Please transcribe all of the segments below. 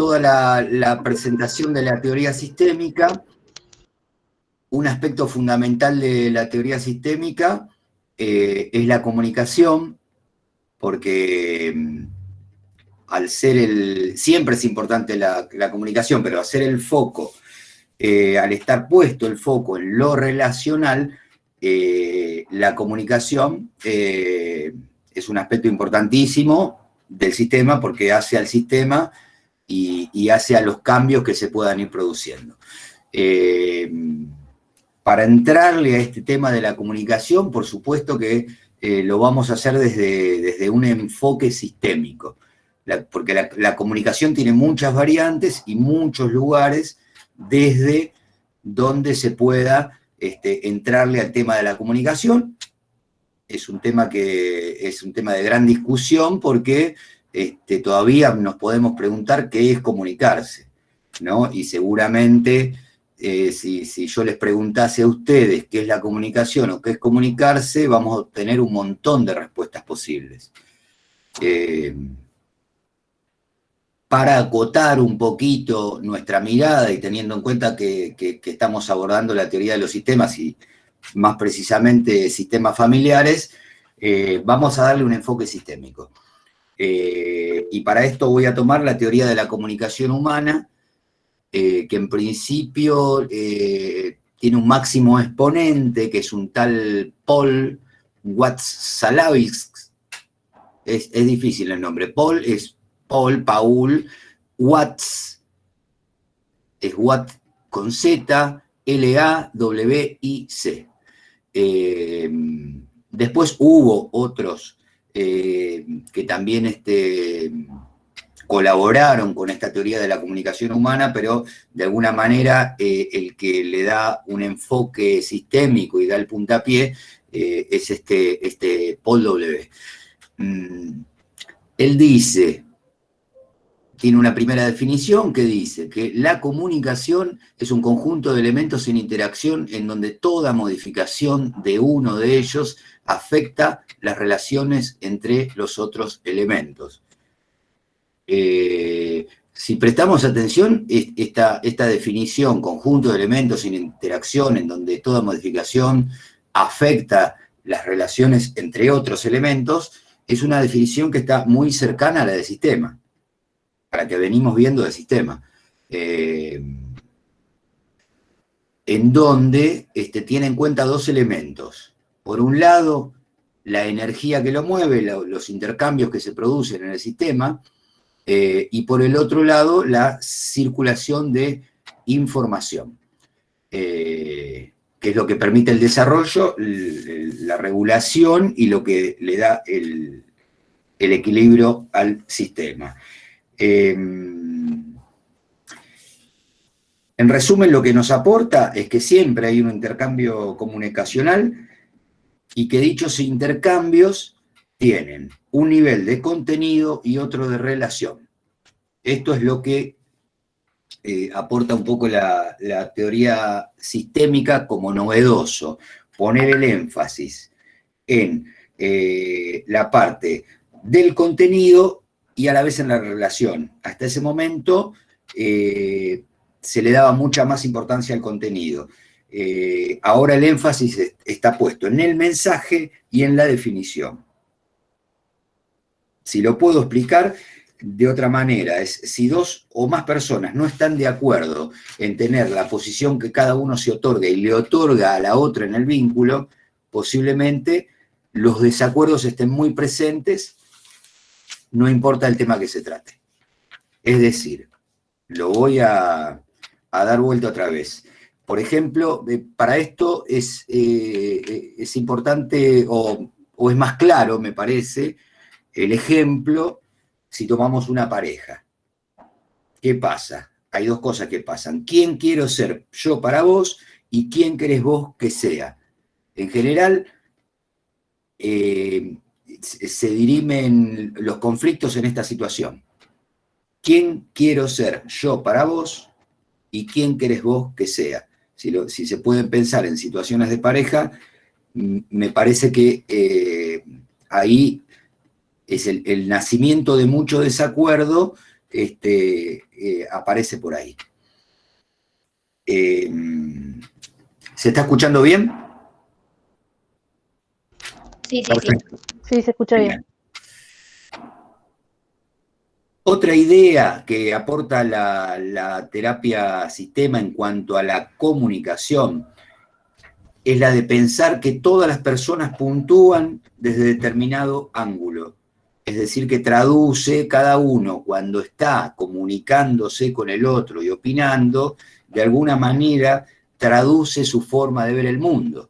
toda la presentación de la teoría sistémica, un aspecto fundamental de la teoría sistémica es la comunicación, porque al ser siempre es importante la comunicación, pero hacer el foco, al estar puesto el foco en lo relacional, la comunicación es un aspecto importantísimo del sistema porque hace al sistema y hace a los cambios que se puedan ir produciendo. Para entrarle a este tema de la comunicación, por supuesto que lo vamos a hacer desde un enfoque sistémico, porque la comunicación tiene muchas variantes y muchos lugares desde donde se pueda entrarle al tema de la comunicación. Es un tema de gran discusión porque todavía nos podemos preguntar qué es comunicarse, ¿no? Y seguramente si yo les preguntase a ustedes qué es la comunicación o qué es comunicarse, vamos a obtener un montón de respuestas posibles. Para acotar un poquito nuestra mirada y teniendo en cuenta que estamos abordando la teoría de los sistemas y más precisamente sistemas familiares, vamos a darle un enfoque sistémico. Y para esto voy a tomar la teoría de la comunicación humana, que en principio tiene un máximo exponente, que es un tal Paul Watzlawick. Es difícil el nombre. Paul, Watts, es Watt con Z, L-A-W-I-C. Después hubo otros que también colaboraron con esta teoría de la comunicación humana, pero de alguna manera el que le da un enfoque sistémico y da el puntapié es Paul W. Él dice, tiene una primera definición que dice que la comunicación es un conjunto de elementos en interacción en donde toda modificación de uno de ellos afecta las relaciones entre los otros elementos. Si prestamos atención, esta definición, conjunto de elementos en interacción en donde toda modificación afecta las relaciones entre otros elementos, es una definición que está muy cercana a la de sistema, a la que venimos viendo de sistema, en donde tiene en cuenta dos elementos. Por un lado, la energía que lo mueve, los intercambios que se producen en el sistema, y por el otro lado, la circulación de información, que es lo que permite el desarrollo, la regulación y lo que le da el equilibrio al sistema. En resumen, lo que nos aporta es que siempre hay un intercambio comunicacional y que dichos intercambios tienen un nivel de contenido y otro de relación. Esto es lo que aporta un poco la teoría sistémica como novedoso, poner el énfasis en la parte del contenido y a la vez en la relación. Hasta ese momento se le daba mucha más importancia al contenido. Ahora el énfasis está puesto en el mensaje y en la definición. Si lo puedo explicar de otra manera, es si dos o más personas no están de acuerdo en tener la posición que cada uno se otorga y le otorga a la otra en el vínculo, posiblemente los desacuerdos estén muy presentes, no importa el tema que se trate. Es decir, lo voy a dar vuelta otra vez. Por ejemplo, para esto es importante, o es más claro, me parece, el ejemplo, si tomamos una pareja. ¿Qué pasa? Hay dos cosas que pasan. ¿Quién quiero ser yo para vos y quién querés vos que sea? En general, se dirimen los conflictos en esta situación. ¿Quién quiero ser yo para vos y quién querés vos que sea? Si se pueden pensar en situaciones de pareja, me parece que ahí es el nacimiento de mucho desacuerdo aparece por ahí. ¿Se está escuchando bien? Sí. Sí, se escucha bien. Otra idea que aporta la terapia sistema en cuanto a la comunicación es la de pensar que todas las personas puntúan desde determinado ángulo. Es decir, que traduce cada uno cuando está comunicándose con el otro y opinando, de alguna manera traduce su forma de ver el mundo.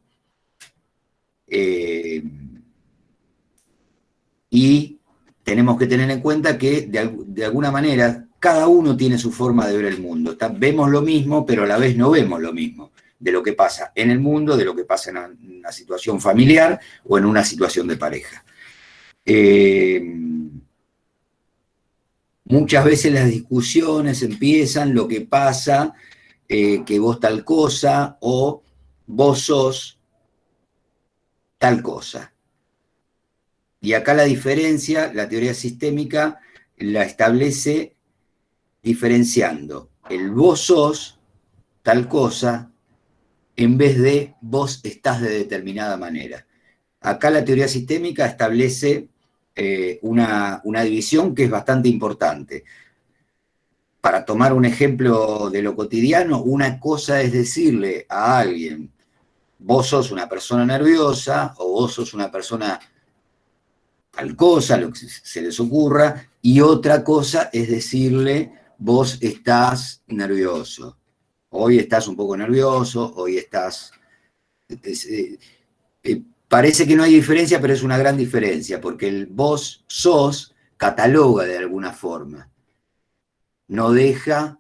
Y tenemos que tener en cuenta que de alguna manera cada uno tiene su forma de ver el mundo. Vemos lo mismo, pero a la vez no vemos lo mismo de lo que pasa en el mundo, de lo que pasa en una situación familiar o en una situación de pareja. Muchas veces las discusiones empiezan, lo que pasa, que vos tal cosa o vos sos tal cosa. Y acá la diferencia, la teoría sistémica la establece diferenciando el vos sos tal cosa en vez de vos estás de determinada manera. Acá la teoría sistémica establece una división que es bastante importante. Para tomar un ejemplo de lo cotidiano, una cosa es decirle a alguien, vos sos una persona nerviosa o vos sos una persona tal cosa, lo que se les ocurra, y otra cosa es decirle, vos estás nervioso. Hoy estás un poco nervioso, hoy estás... parece que no hay diferencia, pero es una gran diferencia, porque el vos sos cataloga de alguna forma. No deja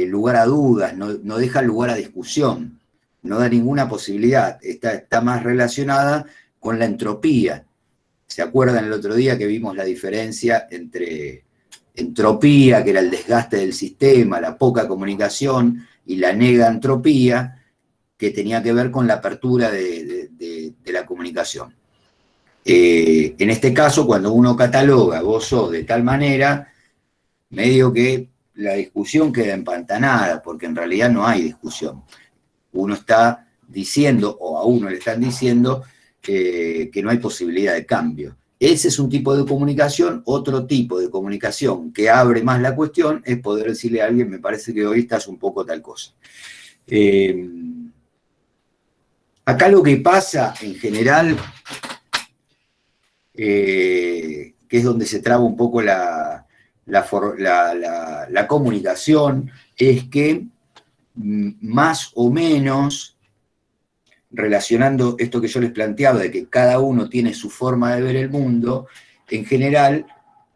lugar a dudas, no deja lugar a discusión, no da ninguna posibilidad. Está más relacionada con la entropía. ¿Se acuerdan el otro día que vimos la diferencia entre entropía, que era el desgaste del sistema, la poca comunicación, y la negantropía, que tenía que ver con la apertura de la comunicación? En este caso, cuando uno cataloga, vos sos de tal manera, medio que la discusión queda empantanada, porque en realidad no hay discusión. Uno está diciendo, o a uno le están diciendo, que no hay posibilidad de cambio. Ese es un tipo de comunicación. Otro tipo de comunicación que abre más la cuestión es poder decirle a alguien, me parece que hoy estás un poco tal cosa. Acá lo que pasa en general, que es donde se traba un poco la comunicación, es que más o menos, relacionando esto que yo les planteaba, de que cada uno tiene su forma de ver el mundo, en general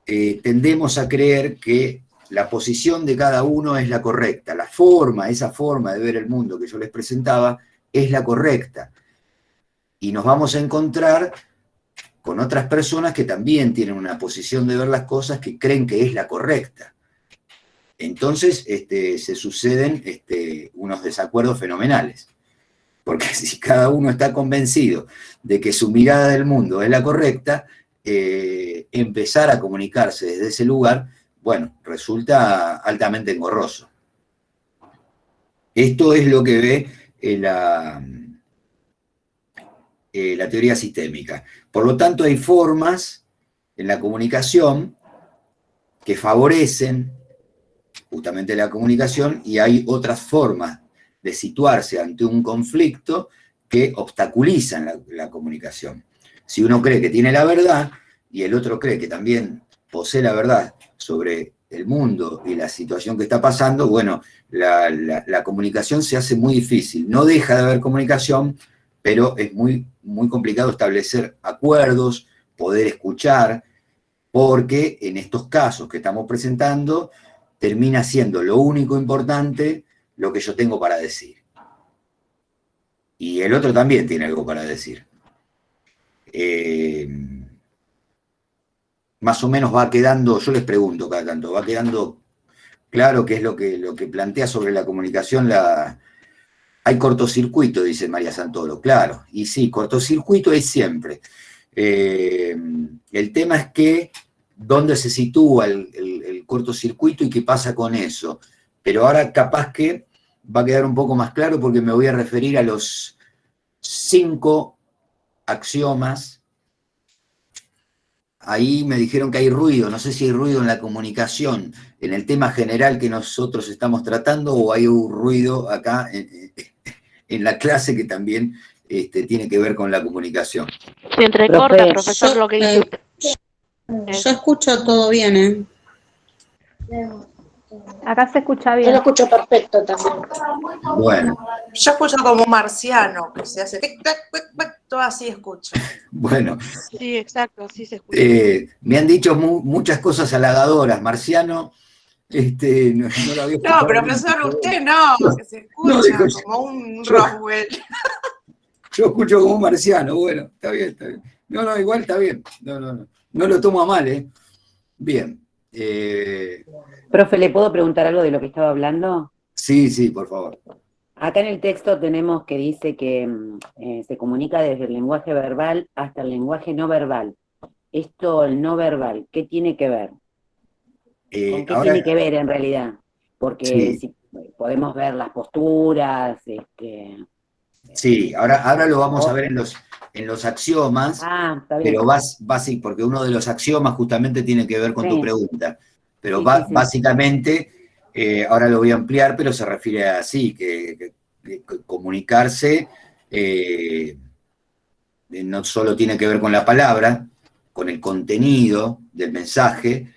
tendemos a creer que la posición de cada uno es la correcta, esa forma de ver el mundo que yo les presentaba es la correcta. Y nos vamos a encontrar con otras personas que también tienen una posición de ver las cosas que creen que es la correcta. Entonces se suceden unos desacuerdos fenomenales. Porque si cada uno está convencido de que su mirada del mundo es la correcta, empezar a comunicarse desde ese lugar, bueno, resulta altamente engorroso. Esto es lo que ve la teoría sistémica. Por lo tanto, hay formas en la comunicación que favorecen justamente la comunicación y hay otras formas de situarse ante un conflicto que obstaculizan la comunicación. Si uno cree que tiene la verdad y el otro cree que también posee la verdad sobre el mundo y la situación que está pasando, bueno, la comunicación se hace muy difícil. No deja de haber comunicación, pero es muy, muy complicado establecer acuerdos, poder escuchar, porque en estos casos que estamos presentando, termina siendo lo único importante lo que yo tengo para decir. Y el otro también tiene algo para decir. Más o menos va quedando, yo les pregunto cada tanto, va quedando claro qué es lo que plantea sobre la comunicación hay cortocircuito, dice María Santoro, claro, y sí, cortocircuito hay siempre. El tema es que dónde se sitúa el cortocircuito y qué pasa con eso. Pero ahora capaz que va a quedar un poco más claro porque me voy a referir a los 5 axiomas. Ahí me dijeron que hay ruido, no sé si hay ruido en la comunicación, en el tema general que nosotros estamos tratando, o hay un ruido acá en la clase que también tiene que ver con la comunicación. Se entrecorta, profesor, lo que dice usted. Yo escucho todo bien, ¿eh? Acá se escucha Yo bien. lo escucho perfecto también. Bueno, Yo escucho como un marciano, que se hace tic, tac, tic, tac, todo así escucho. bueno. Sí, exacto, sí se escucha. Me han dicho muchas cosas halagadoras, Marciano. No lo había escuchado. No, profesor, usted no, que se escucha No, dijo como un yo- Roswell. Yo escucho como un marciano, bueno, está bien, está bien. No, igual está bien. No lo tomo a mal, ¿eh? Bien. Profe, ¿le puedo preguntar algo de lo que estaba hablando? Sí, por favor. Acá en el texto tenemos que dice que se comunica desde el lenguaje verbal hasta el lenguaje no verbal. Esto, el no verbal, ¿qué tiene que ver? ¿Con qué Ahora, tiene que ver en realidad? Porque sí, si podemos ver las posturas, sí, ahora lo vamos a ver en los axiomas, está bien. pero porque uno de los axiomas justamente tiene que ver con tu Sí. pregunta. Pero Sí. básicamente, ahora lo voy a ampliar, pero se refiere a así, que comunicarse no solo tiene que ver con la palabra, con el contenido del mensaje,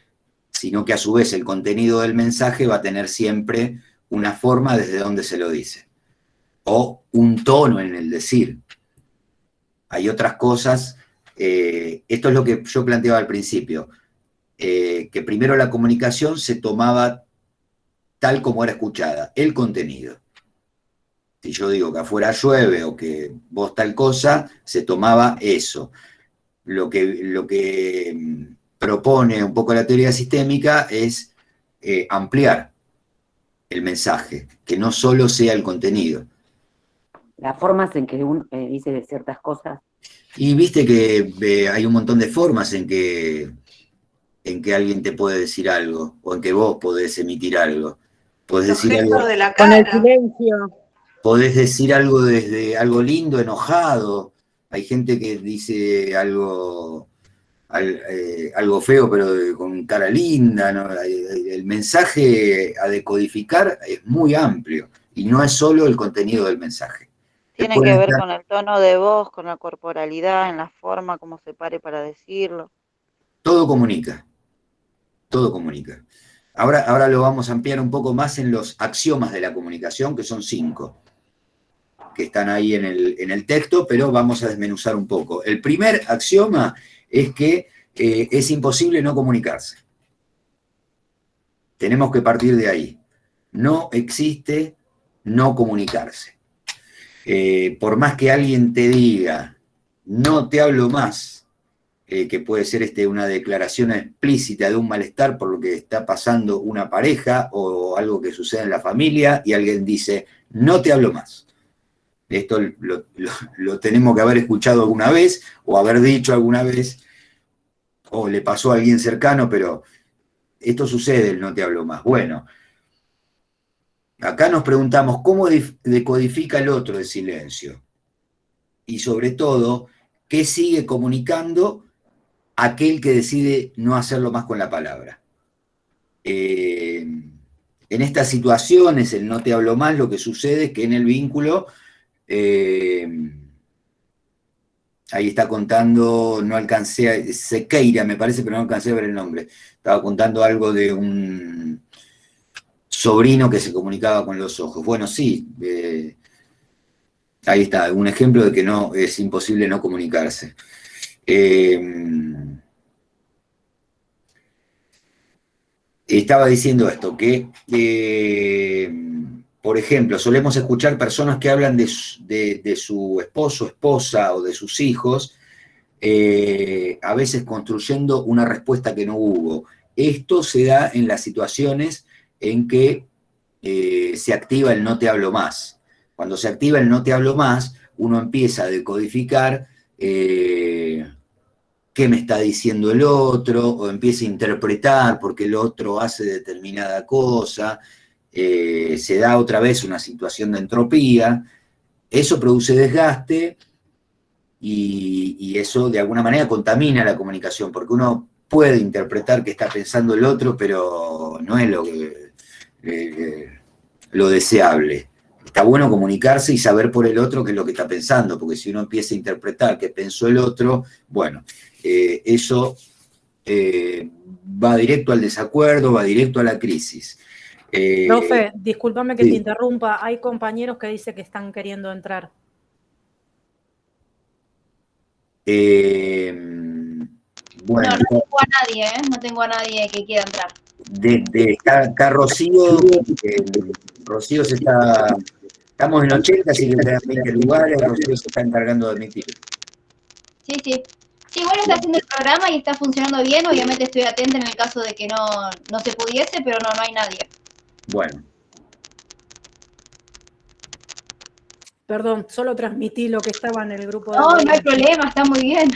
sino que a su vez el contenido del mensaje va a tener siempre una forma desde donde se lo dice, o un tono en el decir. Hay otras cosas, esto es lo que yo planteaba al principio, que primero la comunicación se tomaba tal como era escuchada, el contenido. Si yo digo que afuera llueve o que vos tal cosa, se tomaba eso. Lo que propone un poco la teoría sistémica es ampliar el mensaje, que no solo sea el contenido. Las formas en que uno dice de ciertas cosas. Y viste que hay un montón de formas en que alguien te puede decir algo, o en que vos podés emitir algo. Podés Los decir algo, gestos de la Con el cara. silencio. podés decir algo desde algo lindo, enojado. Hay gente que dice algo feo, pero con cara linda, ¿no? El mensaje a decodificar es muy amplio y no es solo el contenido del mensaje. Tiene que ver con el tono de voz, con la corporalidad, en la forma como se pare para decirlo. Todo comunica, todo comunica. Ahora lo vamos a ampliar un poco más en los axiomas de la comunicación, que son 5, que están ahí en el texto, pero vamos a desmenuzar un poco. El primer axioma es que es imposible no comunicarse. Tenemos que partir de ahí. No existe no comunicarse. Por más que alguien te diga, no te hablo más, que puede ser una declaración explícita de un malestar por lo que está pasando una pareja o algo que sucede en la familia, y alguien dice, no te hablo más. Esto lo tenemos que haber escuchado alguna vez, o haber dicho alguna vez, o le pasó a alguien cercano, pero esto sucede, el no te hablo más. Bueno, acá nos preguntamos, ¿cómo decodifica el otro el silencio? Y sobre todo, ¿qué sigue comunicando aquel que decide no hacerlo más con la palabra? En estas situaciones, el no te hablo más, lo que sucede es que en el vínculo, ahí está contando, no alcancé, Sequeira me parece, pero no alcancé a ver el nombre, estaba contando algo de un sobrino que se comunicaba con los ojos. Bueno, sí, ahí está, un ejemplo de que no es imposible no comunicarse. Estaba diciendo esto, que, por ejemplo, solemos escuchar personas que hablan de su esposo, esposa o de sus hijos, a veces construyendo una respuesta que no hubo. Esto se da en las situaciones en que se activa el no te hablo más. Cuando se activa el no te hablo más, uno empieza a decodificar qué me está diciendo el otro, o empieza a interpretar porque el otro hace determinada cosa, se da otra vez una situación de entropía, eso produce desgaste y eso de alguna manera contamina la comunicación, porque uno puede interpretar qué está pensando el otro, pero no es lo deseable. Está bueno comunicarse y saber por el otro qué es lo que está pensando, porque si uno empieza a interpretar qué pensó el otro, bueno, eso va directo al desacuerdo, va directo a la crisis. Profe, discúlpame que sí. te interrumpa, hay compañeros que dicen que están queriendo entrar. Bueno, no tengo a nadie, no tengo a nadie que quiera entrar. Está Rocío, Rocío estamos en 80, así que quedan 20 lugares, Rocío se está encargando de admitir. Sí, bueno, está haciendo el programa y está funcionando bien, obviamente estoy atenta en el caso de que no se pudiese, pero no hay nadie. Bueno. Perdón, solo transmití lo que estaba en el grupo de... No hay problema, está muy bien.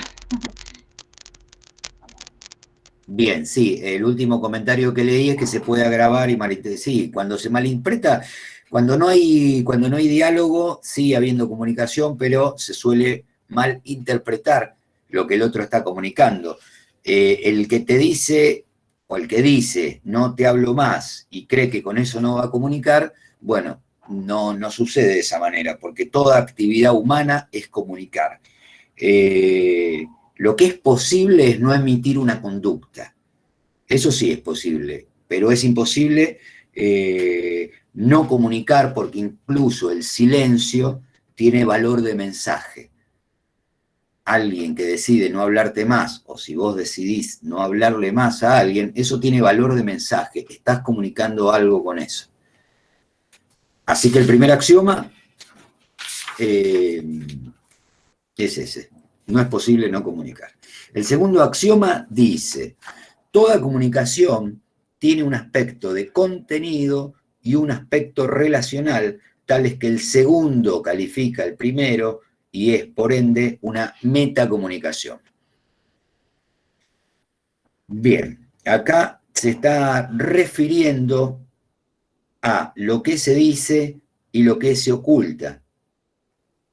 Bien, sí, el último comentario que leí es que se puede grabar y malinterpretar. Sí, cuando se malinterpreta, cuando no hay diálogo, sigue habiendo comunicación, pero se suele malinterpretar lo que el otro está comunicando. El que te dice, o el que dice, no te hablo más, y cree que con eso no va a comunicar, bueno, no sucede de esa manera, porque toda actividad humana es comunicar. Lo que es posible es no emitir una conducta. Eso sí es posible, pero es imposible no comunicar porque incluso el silencio tiene valor de mensaje. Alguien que decide no hablarte más, o si vos decidís no hablarle más a alguien, eso tiene valor de mensaje. Estás comunicando algo con eso. Así que el primer axioma es ese. No es posible no comunicar. El segundo axioma dice, toda comunicación tiene un aspecto de contenido y un aspecto relacional, tales que el segundo califica el primero y es, por ende, una metacomunicación. Bien, acá se está refiriendo a lo que se dice y lo que se oculta.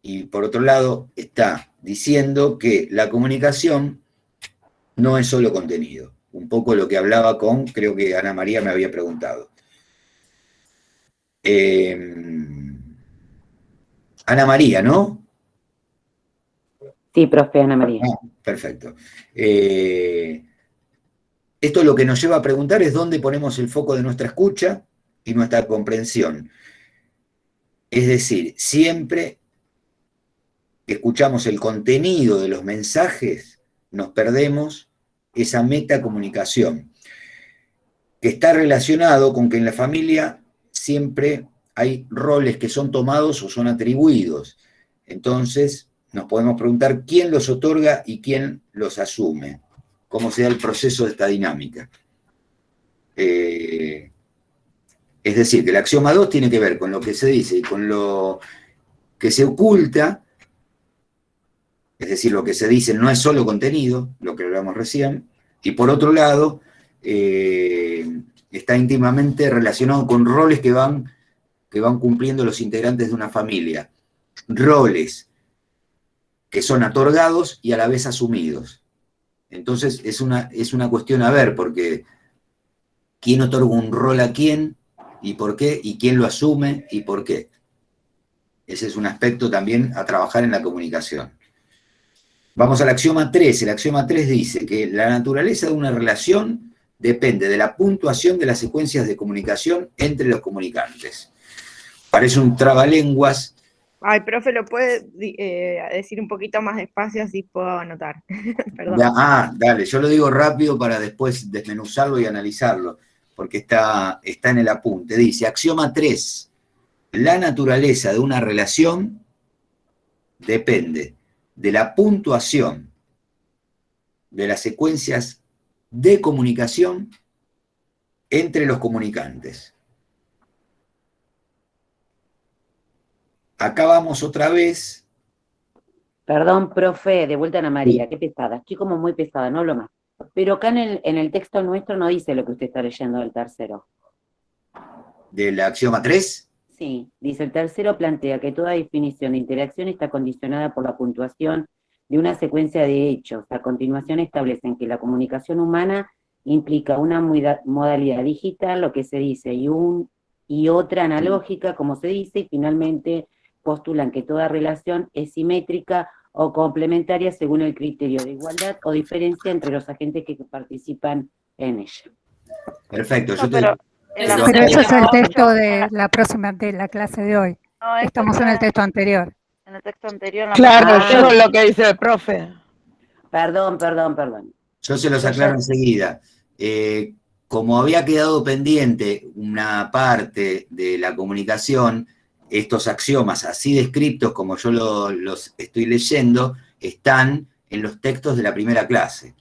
Y por otro lado, está diciendo que la comunicación no es solo contenido. Un poco lo que hablaba creo que Ana María me había preguntado. Ana María, ¿no? Sí, profe, Ana María. Perfecto. Esto lo que nos lleva a preguntar es dónde ponemos el foco de nuestra escucha y nuestra comprensión. Es decir, siempre que escuchamos el contenido de los mensajes, nos perdemos esa metacomunicación, que está relacionado con que en la familia siempre hay roles que son tomados o son atribuidos. Entonces, nos podemos preguntar quién los otorga y quién los asume, cómo se da el proceso de esta dinámica. Es decir, que el axioma 2 tiene que ver con lo que se dice y con lo que se oculta, es decir, lo que se dice no es solo contenido, lo que hablamos recién, y por otro lado, está íntimamente relacionado con roles que van cumpliendo los integrantes de una familia. Roles que son otorgados y a la vez asumidos. Entonces es una cuestión a ver, porque quién otorga un rol a quién y por qué, y quién lo asume y por qué. Ese es un aspecto también a trabajar en la comunicación. Vamos al axioma 3. El axioma 3 dice que la naturaleza de una relación depende de la puntuación de las secuencias de comunicación entre los comunicantes. Parece un trabalenguas. Ay, profe, ¿lo puede decir un poquito más despacio así puedo anotar? Perdón. Dale, yo lo digo rápido para después desmenuzarlo y analizarlo, porque está en el apunte. Dice, axioma 3, la naturaleza de una relación depende de la puntuación de las secuencias de comunicación entre los comunicantes. Acá vamos otra vez Perdón, profe, de vuelta a Ana María, qué pesada. Estoy como muy pesada, no hablo más. Pero acá en el texto nuestro no dice lo que usted está leyendo del tercero. ¿Del axioma 3? Sí, dice el tercero plantea que toda definición de interacción está condicionada por la puntuación de una secuencia de hechos. A continuación establecen que la comunicación humana implica una modalidad digital, lo que se dice, y otra analógica, como se dice, y finalmente postulan que toda relación es simétrica o complementaria según el criterio de igualdad o diferencia entre los agentes que participan en ella. Perfecto. No, pero Pero eso es el texto de la próxima, de la clase de hoy. no, Estamos en el texto anterior. En el texto anterior. Claro, yo lo que dice el profe. Perdón. Yo se los aclaro enseguida. Como había quedado pendiente una parte de la comunicación, estos axiomas así descritos como yo los estoy leyendo, están en los textos de la primera clase.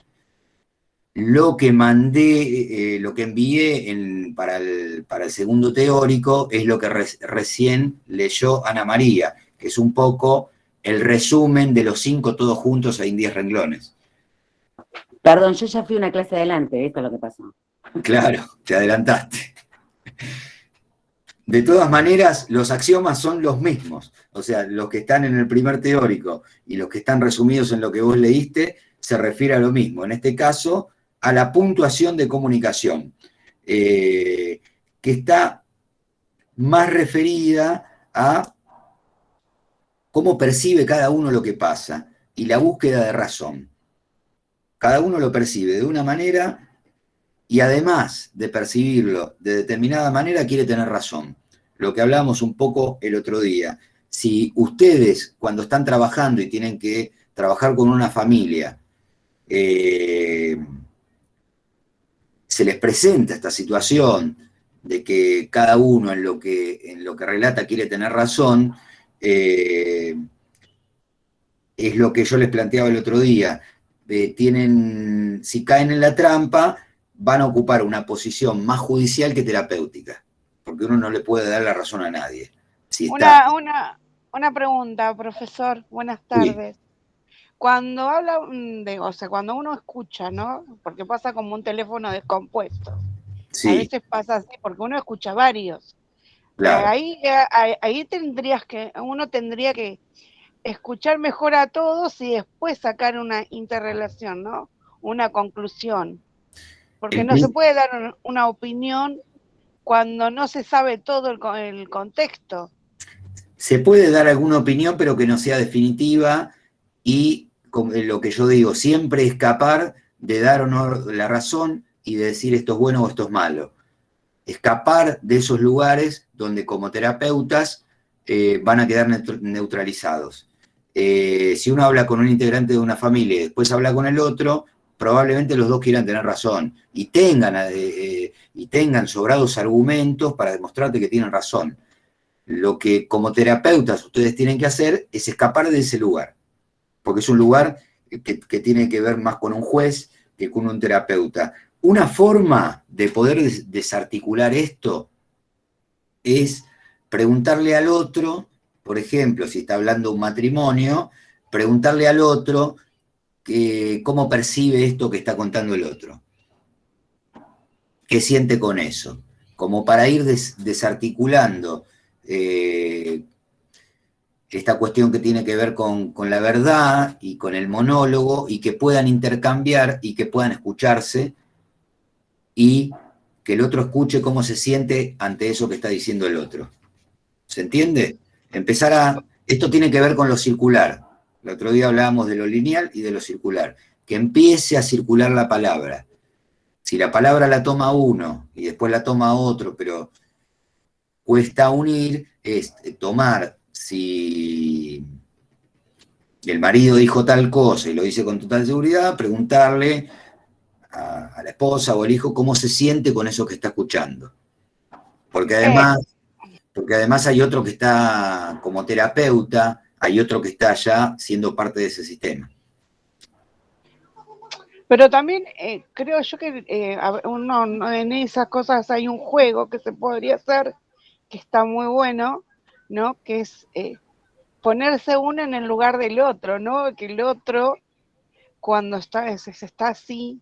Lo que mandé, lo que envié para el segundo teórico es lo que recién leyó Ana María, que es un poco el resumen de los 5 todos juntos en 10 renglones. Perdón, yo ya fui una clase adelante, esto es lo que pasó. Claro, te adelantaste. De todas maneras, los axiomas son los mismos. O sea, los que están en el primer teórico y los que están resumidos en lo que vos leíste, se refiere a lo mismo. En este caso, a la puntuación de comunicación, que está más referida a cómo percibe cada uno lo que pasa y la búsqueda de razón. Cada uno lo percibe de una manera y además de percibirlo de determinada manera quiere tener razón. Lo que hablábamos un poco el otro día. Si ustedes cuando están trabajando y tienen que trabajar con una familia, se les presenta esta situación de que cada uno en lo que relata quiere tener razón, es lo que yo les planteaba el otro día. Si caen en la trampa, van a ocupar una posición más judicial que terapéutica, porque uno no le puede dar la razón a nadie. Una pregunta, profesor, buenas tardes. Sí. Cuando habla cuando uno escucha, ¿no? Porque pasa como un teléfono descompuesto. Sí. A veces pasa así, porque uno escucha varios. Claro. Ahí uno tendría que escuchar mejor a todos y después sacar una interrelación, ¿no? Una conclusión. Porque no se puede dar una opinión cuando no se sabe todo el contexto. Se puede dar alguna opinión, pero que no sea definitiva y, lo que yo digo, siempre escapar de dar o no la razón y de decir esto es bueno o esto es malo. Escapar de esos lugares donde como terapeutas van a quedar neutralizados. Si uno habla con un integrante de una familia y después habla con el otro, probablemente los dos quieran tener razón y tengan sobrados argumentos para demostrarte que tienen razón. Lo que como terapeutas ustedes tienen que hacer es escapar de ese lugar, porque es un lugar que tiene que ver más con un juez que con un terapeuta. Una forma de poder desarticular esto es preguntarle al otro, por ejemplo, si está hablando de un matrimonio, preguntarle al otro cómo percibe esto que está contando el otro. ¿Qué siente con eso? Como para ir desarticulando esta cuestión que tiene que ver con la verdad y con el monólogo y que puedan intercambiar y que puedan escucharse y que el otro escuche cómo se siente ante eso que está diciendo el otro. ¿Se entiende? Esto tiene que ver con lo circular. El otro día hablábamos de lo lineal y de lo circular. Que empiece a circular la palabra. Si la palabra la toma uno y después la toma otro, pero cuesta unir, es tomar, si el marido dijo tal cosa y lo dice con total seguridad, preguntarle a la esposa o al hijo cómo se siente con eso que está escuchando. Porque además hay otro que está como terapeuta, hay otro que está ya siendo parte de ese sistema. Pero también creo yo que en esas cosas hay un juego que se podría hacer, que está muy bueno, ¿no? Que es ponerse uno en el lugar del otro, ¿no? Que el otro, cuando está así,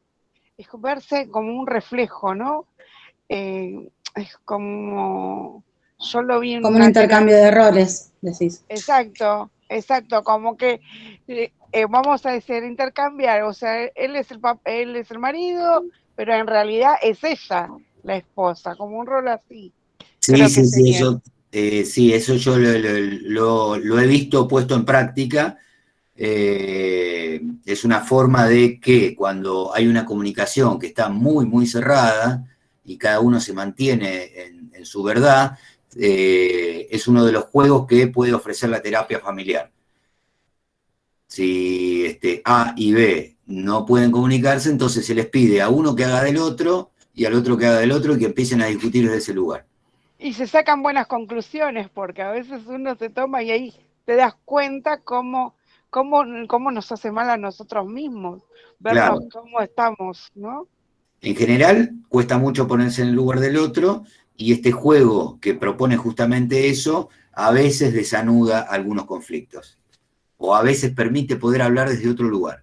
es verse como un reflejo, ¿no? Es como, yo lo vi en Como un intercambio de roles, decís. Exacto, como que vamos a decir intercambiar, o sea, él es el marido, pero en realidad es ella la esposa, como un rol así. Sí, eso yo lo he visto puesto en práctica. Es una forma de que cuando hay una comunicación que está muy, muy cerrada y cada uno se mantiene en su verdad, es uno de los juegos que puede ofrecer la terapia familiar. Si A y B no pueden comunicarse, entonces se les pide a uno que haga del otro y al otro que haga del otro y que empiecen a discutir desde ese lugar. Y se sacan buenas conclusiones, porque a veces uno se toma y ahí te das cuenta cómo nos hace mal a nosotros mismos, vernos cómo estamos, ¿no? En general, cuesta mucho ponerse en el lugar del otro, y este juego que propone justamente eso, a veces desanuda algunos conflictos, o a veces permite poder hablar desde otro lugar.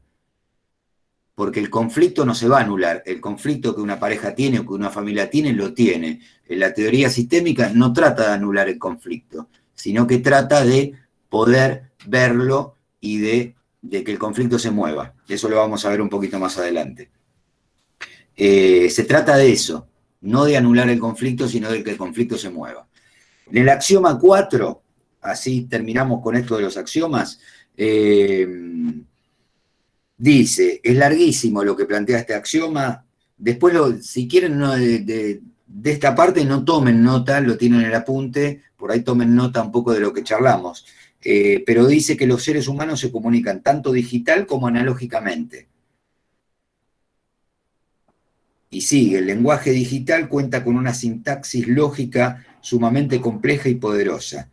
Porque el conflicto no se va a anular, el conflicto que una pareja tiene o que una familia tiene, lo tiene. En la teoría sistémica no trata de anular el conflicto, sino que trata de poder verlo y de que el conflicto se mueva. Eso lo vamos a ver un poquito más adelante. Se trata de eso, no de anular el conflicto, sino de que el conflicto se mueva. En el axioma 4, así terminamos con esto de los axiomas, dice, es larguísimo lo que plantea este axioma, después si quieren de esta parte no tomen nota, lo tienen en el apunte, por ahí tomen nota un poco de lo que charlamos, pero dice que los seres humanos se comunican tanto digital como analógicamente. Y sigue, el lenguaje digital cuenta con una sintaxis lógica sumamente compleja y poderosa.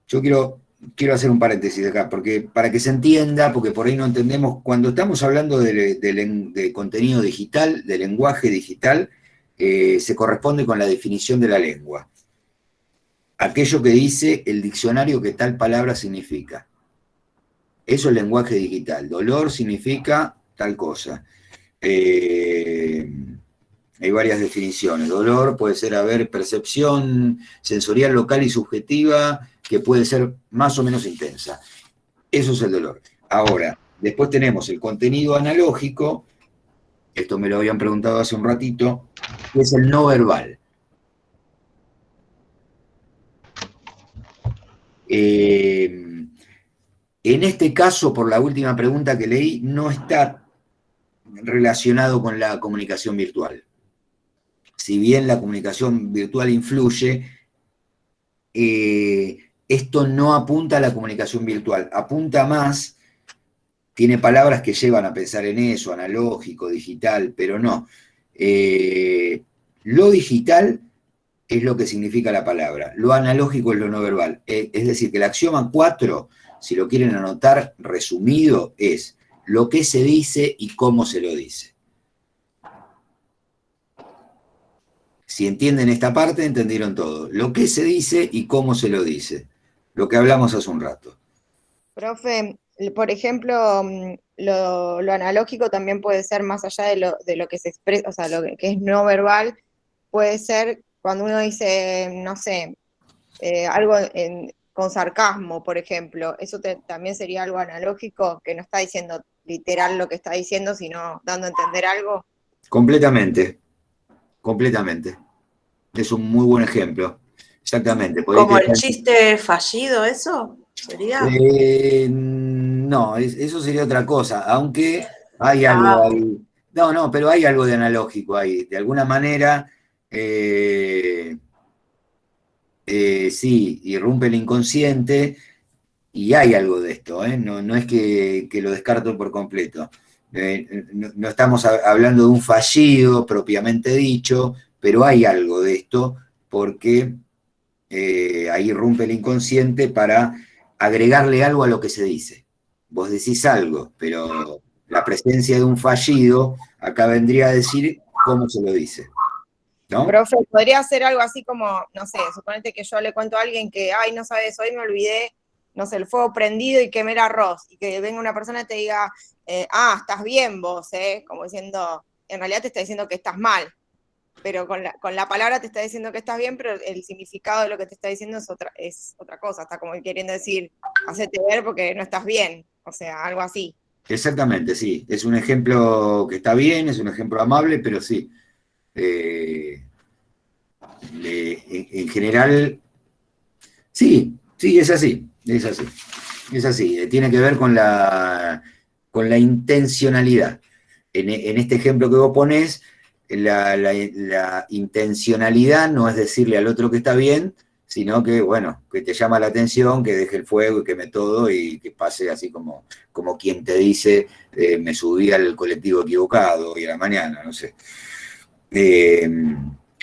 Yo quiero hacer un paréntesis acá, porque para que se entienda, porque por ahí no entendemos, cuando estamos hablando de contenido digital, de lenguaje digital, se corresponde con la definición de la lengua. Aquello que dice el diccionario que tal palabra significa. Eso es lenguaje digital. Dolor significa tal cosa. Hay varias definiciones. Dolor puede ser, percepción sensorial, local y subjetiva, que puede ser más o menos intensa. Eso es el dolor. Ahora, después tenemos el contenido analógico, esto me lo habían preguntado hace un ratito, que es el no verbal. En este caso, por la última pregunta que leí, no está relacionado con la comunicación virtual. Si bien la comunicación virtual influye, esto no apunta a la comunicación virtual, apunta más, tiene palabras que llevan a pensar en eso, analógico, digital, pero no. Lo digital es lo que significa la palabra, lo analógico es lo no verbal. Es decir, que el axioma 4, si lo quieren anotar resumido, es lo que se dice y cómo se lo dice. Si entienden esta parte, entendieron todo. Lo que se dice y cómo se lo dice. Lo que hablamos hace un rato. Profe, por ejemplo, lo analógico también puede ser más allá de lo que se expresa, o sea, lo que es no verbal, puede ser cuando uno dice, no sé, algo con sarcasmo, por ejemplo. Eso también sería algo analógico, que no está diciendo literal lo que está diciendo, sino dando a entender algo. Completamente. Es un muy buen ejemplo. Exactamente. ¿Como el chiste fallido, eso? ¿Sería? No, eso sería otra cosa, aunque hay algo ahí. No, pero hay algo de analógico ahí. De alguna manera, sí, irrumpe el inconsciente y hay algo de esto, no es que lo descarto por completo. No estamos hablando de un fallido propiamente dicho, pero hay algo de esto porque ahí irrumpe el inconsciente para agregarle algo a lo que se dice. Vos decís algo, pero la presencia de un fallido acá vendría a decir cómo se lo dice. ¿no? Profe, podría ser algo así como, no sé, suponete que yo le cuento a alguien que, ay, no sabes, hoy me olvidé, no sé, el fuego prendido y quemé el arroz, y que venga una persona y te diga, estás bien vos, como diciendo, en realidad te está diciendo que estás mal, pero con la palabra te está diciendo que estás bien, pero el significado de lo que te está diciendo es otra cosa, está como queriendo decir, hacete ver porque no estás bien, o sea, algo así. Exactamente, sí. Es un ejemplo que está bien, es un ejemplo amable, pero sí. En general, sí, es así, es así. Es así, tiene que ver con la intencionalidad. En este ejemplo que vos ponés, la intencionalidad no es decirle al otro que está bien, sino que, bueno, que te llama la atención, que deje el fuego y queme todo y que pase así como quien te dice, me subí al colectivo equivocado hoy a la mañana, no sé.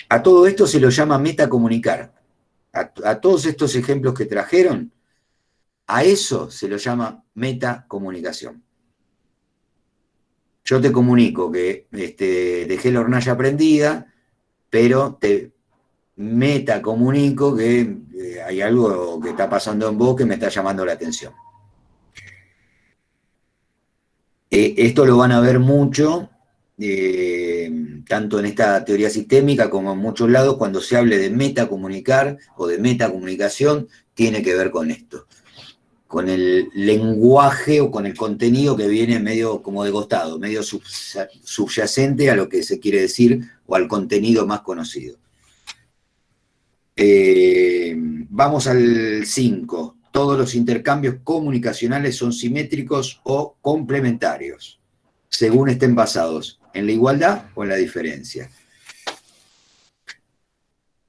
A todo esto se lo llama metacomunicar. A todos estos ejemplos que trajeron, a eso se lo llama metacomunicación. Yo te comunico que dejé la hornalla prendida, pero te metacomunico que hay algo que está pasando en vos que me está llamando la atención. Esto lo van a ver mucho, tanto en esta teoría sistémica como en muchos lados, cuando se hable de metacomunicar o de metacomunicación, tiene que ver con esto, con el lenguaje o con el contenido que viene medio como de costado, medio subyacente a lo que se quiere decir o al contenido más conocido. Vamos al 5. Todos los intercambios comunicacionales son simétricos o complementarios, según estén basados en la igualdad o en la diferencia.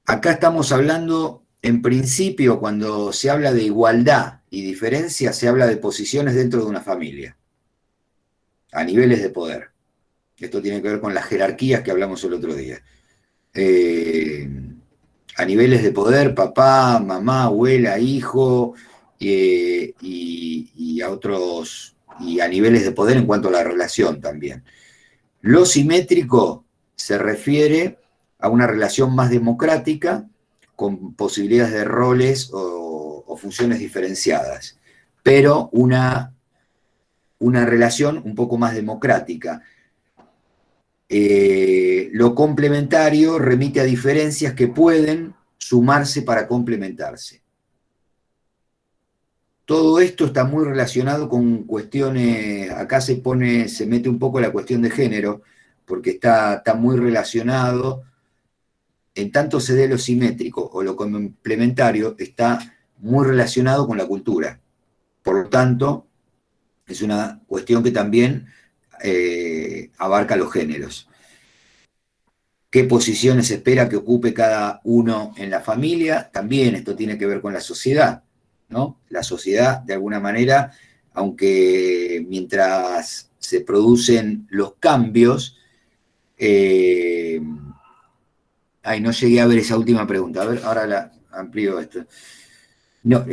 Acá estamos hablando, en principio, cuando se habla de igualdad y diferencia, se habla de posiciones dentro de una familia, a niveles de poder. Esto tiene que ver con las jerarquías que hablamos el otro día. A niveles de poder, papá, mamá, abuela, hijo, y a otros, y a niveles de poder en cuanto a la relación también. Lo simétrico se refiere a una relación más democrática, con posibilidades de roles o funciones diferenciadas, pero una relación un poco más democrática. Lo complementario remite a diferencias que pueden sumarse para complementarse. Todo esto está muy relacionado con cuestiones, acá se mete un poco la cuestión de género, porque está muy relacionado, en tanto se dé lo simétrico o lo complementario, está muy relacionado con la cultura. Por lo tanto, es una cuestión que también abarca los géneros. ¿Qué posiciones espera que ocupe cada uno en la familia? También esto tiene que ver con la sociedad, ¿no? La sociedad, de alguna manera, aunque mientras se producen los cambios, no llegué a ver esa última pregunta. A ver, ahora la amplío esto. No,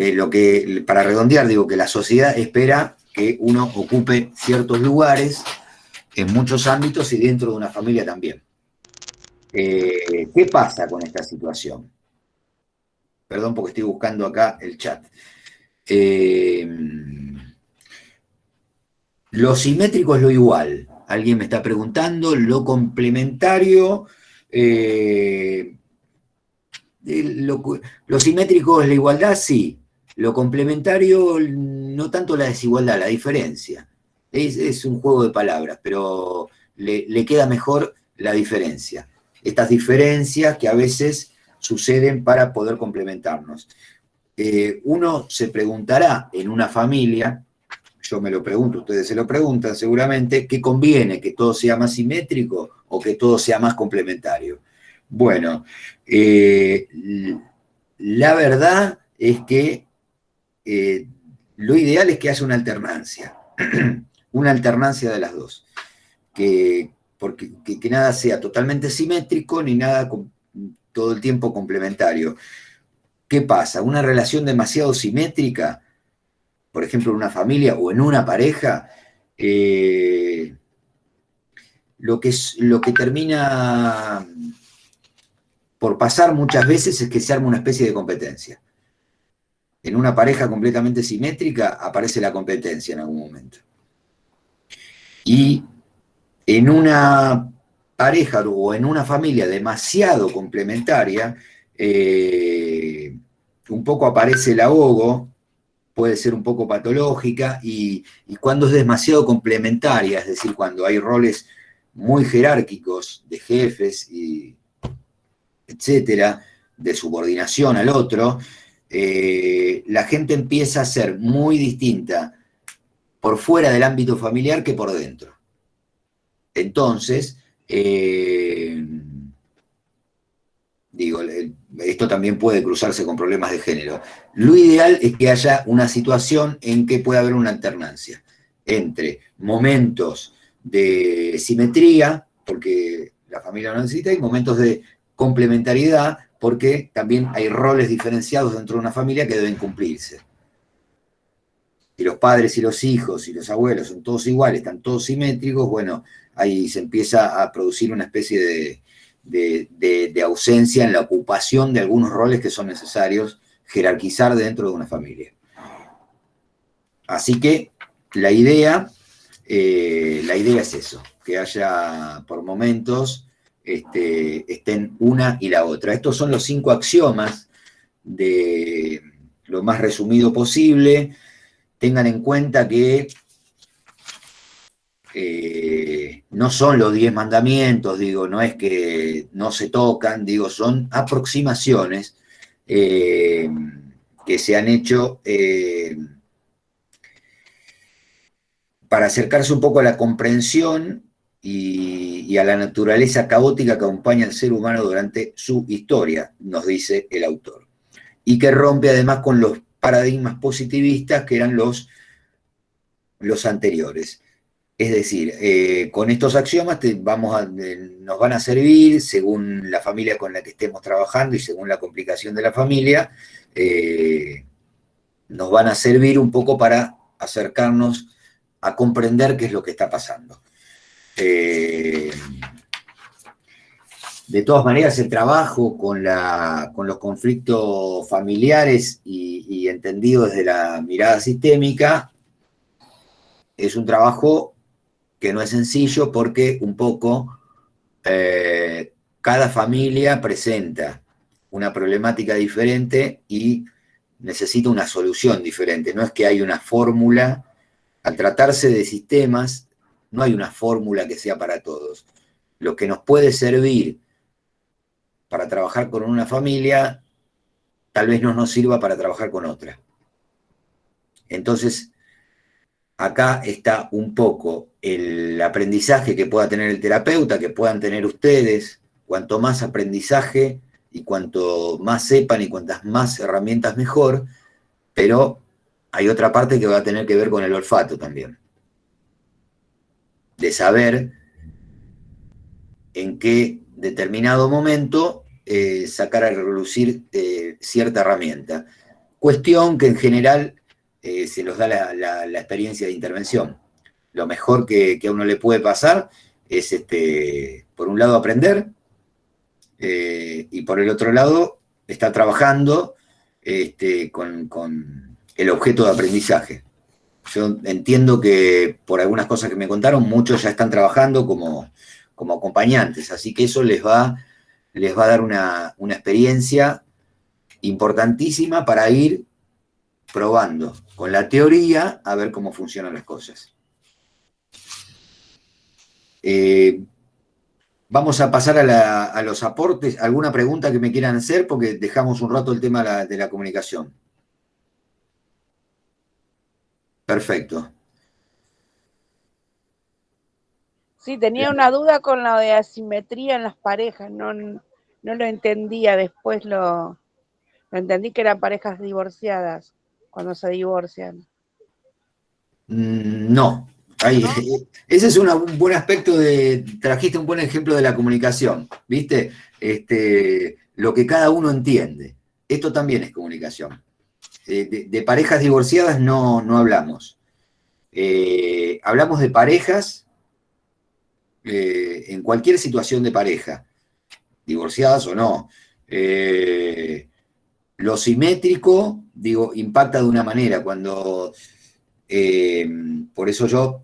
para redondear, digo que la sociedad espera que uno ocupe ciertos lugares en muchos ámbitos y dentro de una familia también. ¿Qué pasa con esta situación? Perdón porque estoy buscando acá el chat. Lo simétrico es lo igual. Alguien me está preguntando. Lo complementario... lo simétrico es la igualdad, sí. Lo complementario, no tanto la desigualdad, la diferencia. Es un juego de palabras, pero le queda mejor la diferencia. Estas diferencias que a veces suceden para poder complementarnos. Uno se preguntará en una familia, yo me lo pregunto, ustedes se lo preguntan seguramente, ¿qué conviene? ¿Que todo sea más simétrico o que todo sea más complementario? Bueno, la verdad es que lo ideal es que haya una alternancia de las dos, que nada sea totalmente simétrico ni nada todo el tiempo complementario. ¿Qué pasa? Una relación demasiado simétrica, por ejemplo, en una familia o en una pareja, lo que termina por pasar muchas veces es que se arma una especie de competencia. En una pareja completamente simétrica aparece la competencia en algún momento. Y en una pareja o en una familia demasiado complementaria, un poco aparece el ahogo, puede ser un poco patológica, y cuando es demasiado complementaria, es decir, cuando hay roles muy jerárquicos de jefes, y etcétera, de subordinación al otro, la gente empieza a ser muy distinta por fuera del ámbito familiar que por dentro. Entonces, digo, esto también puede cruzarse con problemas de género. Lo ideal es que haya una situación en que pueda haber una alternancia entre momentos de simetría, porque la familia lo necesita, y momentos de complementariedad, porque también hay roles diferenciados dentro de una familia que deben cumplirse. Si los padres y los hijos y los abuelos son todos iguales, están todos simétricos, bueno, ahí se empieza a producir una especie de ausencia en la ocupación de algunos roles que son necesarios jerarquizar dentro de una familia. Así que la idea es eso, que haya por momentos estén una y la otra. Estos son los 5 axiomas, de lo más resumido posible. Tengan en cuenta que no son los 10 mandamientos, digo, no es que no se tocan, digo, son aproximaciones que se han hecho para acercarse un poco a la comprensión y a la naturaleza caótica que acompaña al ser humano durante su historia, nos dice el autor. Y que rompe además con los paradigmas positivistas que eran los anteriores. Es decir, con estos axiomas nos van a servir, según la familia con la que estemos trabajando y según la complicación de la familia, nos van a servir un poco para acercarnos a comprender qué es lo que está pasando. De todas maneras, el trabajo con los conflictos familiares y entendido desde la mirada sistémica es un trabajo que no es sencillo, porque un poco cada familia presenta una problemática diferente y necesita una solución diferente. No es que hay una fórmula. Al tratarse de sistemas, no hay una fórmula que sea para todos. Lo que nos puede servir para trabajar con una familia, tal vez no nos sirva para trabajar con otra. Entonces, acá está un poco el aprendizaje que pueda tener el terapeuta, que puedan tener ustedes. Cuanto más aprendizaje y cuanto más sepan y cuantas más herramientas mejor, pero hay otra parte que va a tener que ver con el olfato también. De saber en qué determinado momento sacar a relucir cierta herramienta. Cuestión que en general se los da la experiencia de intervención. Lo mejor que a uno le puede pasar es, por un lado, aprender, y por el otro lado, estar trabajando con el objeto de aprendizaje. Yo entiendo que por algunas cosas que me contaron, muchos ya están trabajando como acompañantes, así que eso les va a dar una experiencia importantísima para ir probando con la teoría a ver cómo funcionan las cosas. Vamos a pasar a los aportes. ¿Alguna pregunta que me quieran hacer? Porque dejamos un rato el tema de la comunicación. Perfecto. Sí, tenía una duda con la de asimetría en las parejas, no lo entendía, después lo entendí que eran parejas divorciadas, cuando se divorcian. No. Ese es un buen aspecto trajiste un buen ejemplo de la comunicación, ¿viste? Lo que cada uno entiende. Esto también es comunicación. De parejas divorciadas no hablamos. Hablamos de parejas en cualquier situación de pareja, divorciadas o no. Lo simétrico, digo, impacta de una manera, cuando, por eso yo,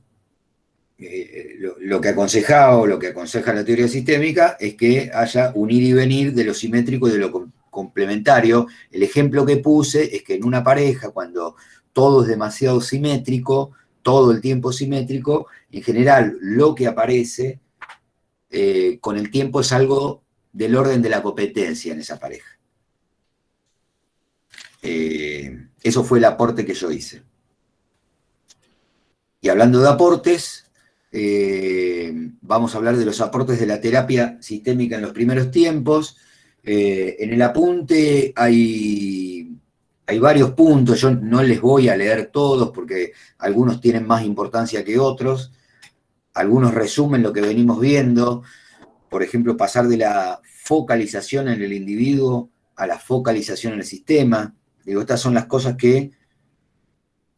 lo que aconsejaba o lo que aconseja la teoría sistémica es que haya un ir y venir de lo simétrico y de lo complementario. El ejemplo que puse es que en una pareja, cuando todo es demasiado simétrico, todo el tiempo simétrico, en general lo que aparece con el tiempo es algo del orden de la competencia en esa pareja. Eso fue el aporte que yo hice. Y hablando de aportes, vamos a hablar de los aportes de la terapia sistémica en los primeros tiempos. En el apunte hay varios puntos, yo no les voy a leer todos porque algunos tienen más importancia que otros, algunos resumen lo que venimos viendo, por ejemplo, pasar de la focalización en el individuo a la focalización en el sistema. Digo, estas son las cosas que,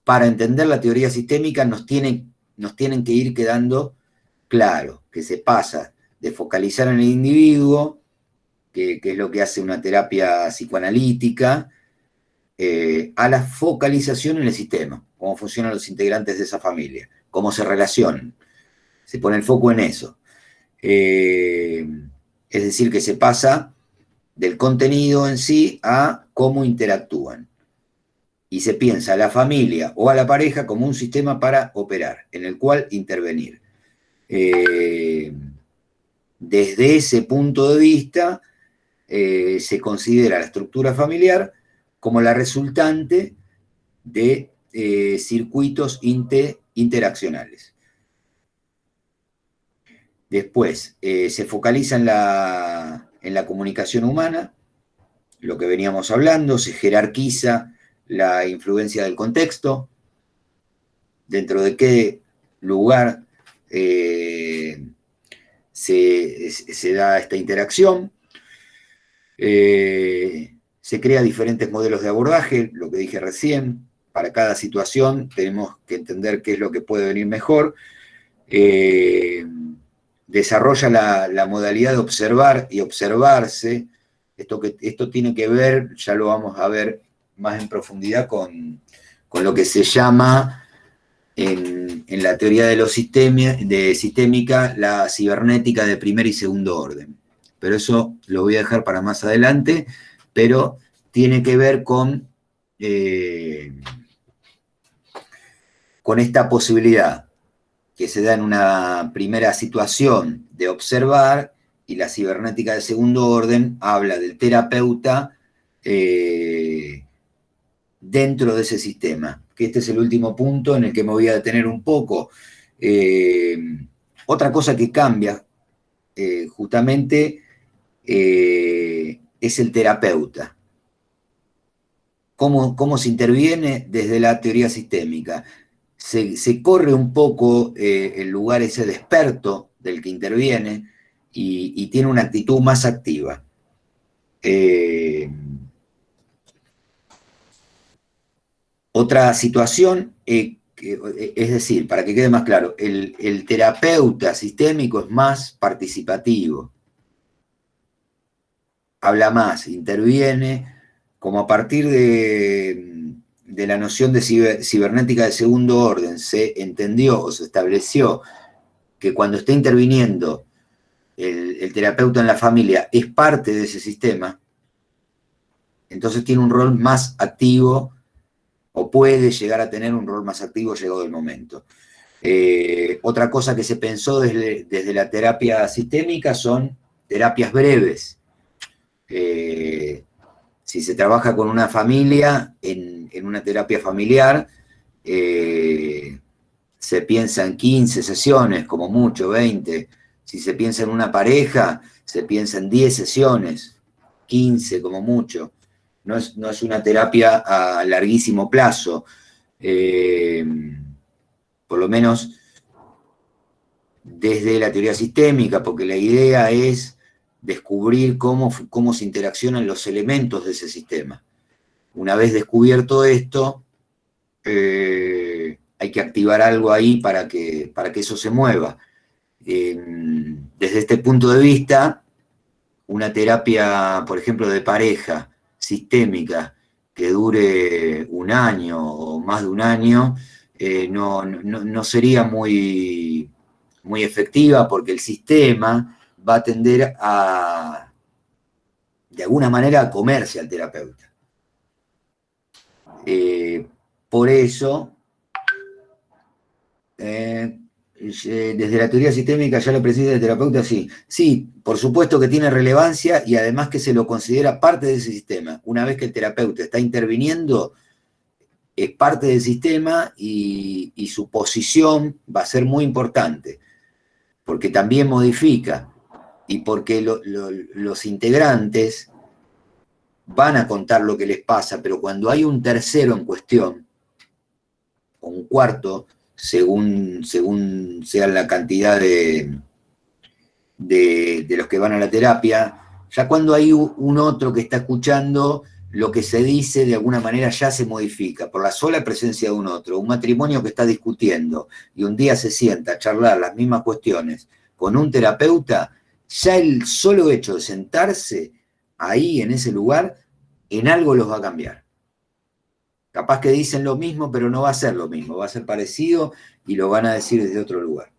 para entender la teoría sistémica, nos tienen que ir quedando claro, que se pasa de focalizar en el individuo, que es lo que hace una terapia psicoanalítica, a la focalización en el sistema, cómo funcionan los integrantes de esa familia, cómo se relacionan. Se pone el foco en eso. Es decir, que se pasa del contenido en sí a cómo interactúan. Y se piensa a la familia o a la pareja como un sistema para operar, en el cual intervenir. Desde ese punto de vista, se considera la estructura familiar como la resultante de circuitos interaccionales. Después, se focaliza en la comunicación humana, lo que veníamos hablando, se jerarquiza la influencia del contexto, dentro de qué lugar se da esta interacción. Se crean diferentes modelos de abordaje, lo que dije recién. Para cada situación tenemos que entender qué es lo que puede venir mejor. Desarrolla la modalidad de observar y observarse. Esto tiene que ver, ya lo vamos a ver más en profundidad, con lo que se llama en la teoría de sistémica la cibernética de primer y segundo orden. Pero eso lo voy a dejar para más adelante, pero tiene que ver con esta posibilidad que se da en una primera situación de observar, y la cibernética de segundo orden habla del terapeuta dentro de ese sistema, que este es el último punto en el que me voy a detener un poco. Otra cosa que cambia justamente es el terapeuta. ¿Cómo se interviene desde la teoría sistémica? Se corre un poco el lugar ese de experto del que interviene y tiene una actitud más activa. Otra situación, es decir, para que quede más claro, el terapeuta sistémico es más participativo, habla más, interviene, como a partir de la noción de cibernética de segundo orden se entendió o se estableció que cuando está interviniendo el terapeuta en la familia es parte de ese sistema, entonces tiene un rol más activo, o puede llegar a tener un rol más activo llegado el momento. Otra cosa que se pensó desde la terapia sistémica son terapias breves. Si se trabaja con una familia, en una terapia familiar, se piensa en 15 sesiones, como mucho, 20. Si se piensa en una pareja, se piensa en 10 sesiones, 15 como mucho. No es una terapia a larguísimo plazo. Por lo menos desde la teoría sistémica, porque la idea es descubrir cómo se interaccionan los elementos de ese sistema. Una vez descubierto esto, hay que activar algo ahí para que eso se mueva. Desde este punto de vista, una terapia, por ejemplo, de pareja, sistémica, que dure un año o más de un año, no sería muy efectiva, porque el sistema va a tender a, de alguna manera, a comerse al terapeuta. Por eso, desde la teoría sistémica ya la presencia del terapeuta, sí, por supuesto que tiene relevancia, y además que se lo considera parte de ese sistema. Una vez que el terapeuta está interviniendo, es parte del sistema, y su posición va a ser muy importante, porque también modifica, y porque los integrantes van a contar lo que les pasa, pero cuando hay un tercero en cuestión, o un cuarto, según sea la cantidad de los que van a la terapia, ya cuando hay un otro que está escuchando, lo que se dice de alguna manera ya se modifica, por la sola presencia de un otro. Un matrimonio que está discutiendo y un día se sienta a charlar las mismas cuestiones con un terapeuta, ya el solo hecho de sentarse ahí en ese lugar, en algo los va a cambiar. Capaz que dicen lo mismo, pero no va a ser lo mismo, va a ser parecido y lo van a decir desde otro lugar.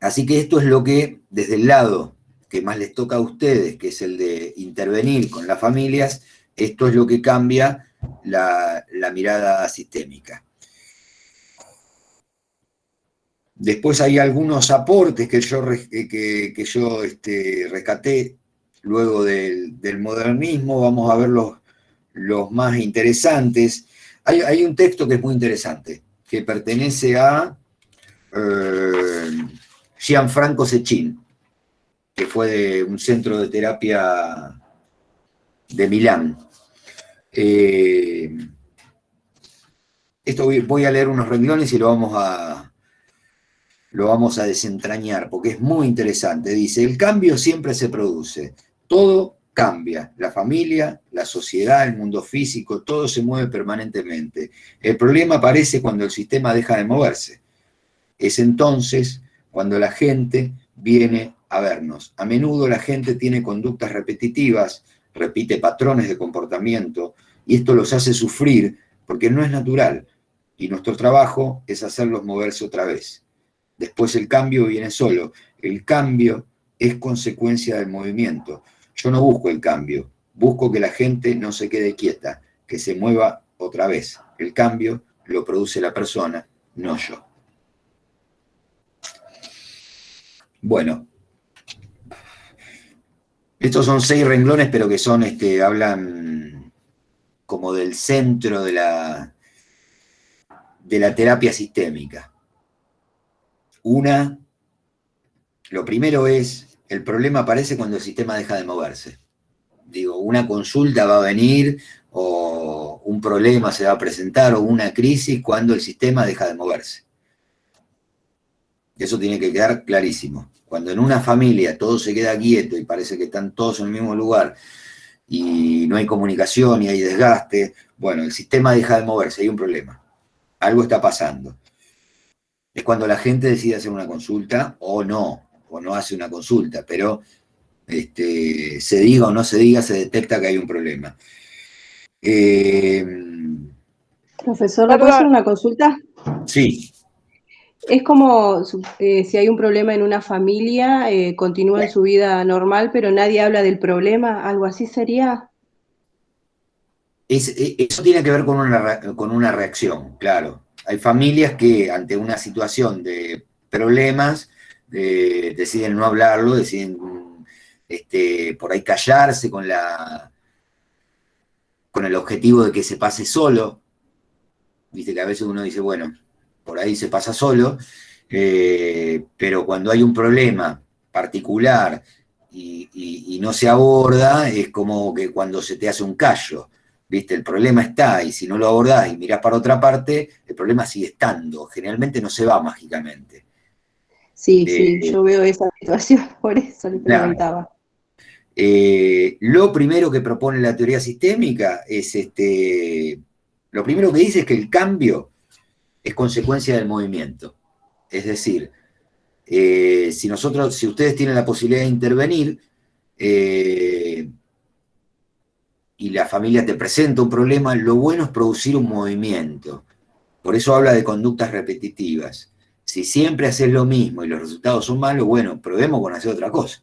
Así que esto es lo que, desde el lado que más les toca a ustedes, que es el de intervenir con las familias, esto es lo que cambia la mirada sistémica. Después hay algunos aportes que yo rescaté luego del modernismo. Vamos a ver los más interesantes. Hay un texto que es muy interesante, que pertenece a Gianfranco Cecchin, que fue de un centro de terapia de Milán. Esto voy a leer unos renglones y lo vamos a desentrañar, porque es muy interesante. Dice: el cambio siempre se produce, todo cambia, la familia, la sociedad, el mundo físico, todo se mueve permanentemente. El problema aparece cuando el sistema deja de moverse. Es entonces cuando la gente viene a vernos. A menudo la gente tiene conductas repetitivas, repite patrones de comportamiento, y esto los hace sufrir porque no es natural, y nuestro trabajo es hacerlos moverse otra vez. Después el cambio viene solo. El cambio es consecuencia del movimiento. Yo no busco el cambio, busco que la gente no se quede quieta, que se mueva otra vez. El cambio lo produce la persona, no yo. Bueno, estos son 6 renglones, pero que son, hablan como del centro de la terapia sistémica. Lo primero es, el problema aparece cuando el sistema deja de moverse. Digo, una consulta va a venir, o un problema se va a presentar, o una crisis, cuando el sistema deja de moverse. Eso tiene que quedar clarísimo. Cuando en una familia todo se queda quieto y parece que están todos en el mismo lugar y no hay comunicación y hay desgaste, bueno, el sistema deja de moverse, hay un problema. Algo está pasando. Es cuando la gente decide hacer una consulta o no hace una consulta, pero se diga o no se diga, se detecta que hay un problema. Profesor, ¿le puedo hacer una consulta? Sí. Es como si hay un problema en una familia, continúan su vida normal, pero nadie habla del problema, ¿algo así sería? Eso tiene que ver con una reacción, claro. Hay familias que ante una situación de problemas deciden no hablarlo, deciden por ahí callarse con el objetivo de que se pase solo. Viste que a veces uno dice, bueno, por ahí se pasa solo, pero cuando hay un problema particular y no se aborda, es como que cuando se te hace un callo, ¿viste? El problema está, y si no lo abordás y mirás para otra parte, el problema sigue estando, generalmente no se va mágicamente. Sí, yo veo esa situación, por eso le preguntaba. Lo primero que propone la teoría sistémica es, lo primero que dice es que el cambio es consecuencia del movimiento. Es decir, Si ustedes tienen la posibilidad de intervenir, y la familia te presenta un problema, lo bueno es producir un movimiento. Por eso habla de conductas repetitivas. Si siempre haces lo mismo y los resultados son malos, bueno, probemos con hacer otra cosa.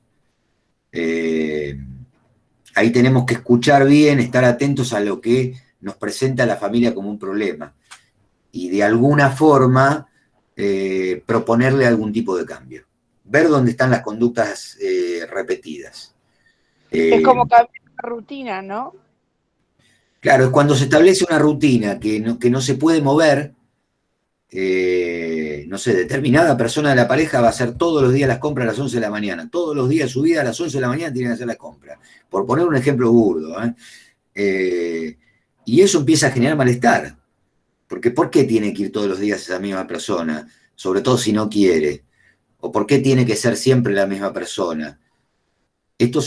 Ahí tenemos que escuchar bien, estar atentos a lo que nos presenta la familia como un problema. Y de alguna forma proponerle algún tipo de cambio. Ver dónde están las conductas repetidas. Es como cambiar la rutina, ¿no? Claro, es cuando se establece una rutina que no se puede mover. No sé, determinada persona de la pareja va a hacer todos los días las compras a las 11 de la mañana. Todos los días de su vida a las 11 de la mañana tienen que hacer las compras. Por poner un ejemplo burdo. Y eso empieza a generar malestar. Porque ¿por qué tiene que ir todos los días esa misma persona? Sobre todo si no quiere. ¿O por qué tiene que ser siempre la misma persona? Esto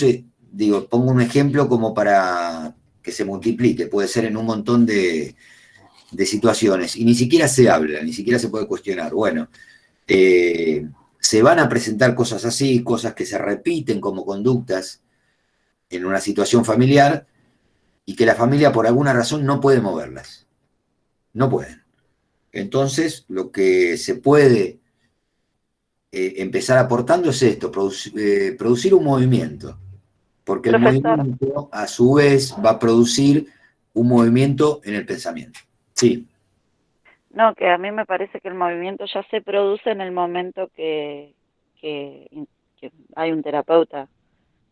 pongo un ejemplo como para que se multiplique. Puede ser en un montón de situaciones. Y ni siquiera se habla, ni siquiera se puede cuestionar. Bueno, se van a presentar cosas así, cosas que se repiten como conductas en una situación familiar y que la familia por alguna razón no puede moverlas. No pueden. Entonces, lo que se puede empezar aportando es esto, producir un movimiento, porque el movimiento a su vez va a producir un movimiento en el pensamiento. Sí. No, que a mí me parece que el movimiento ya se produce en el momento que hay un terapeuta.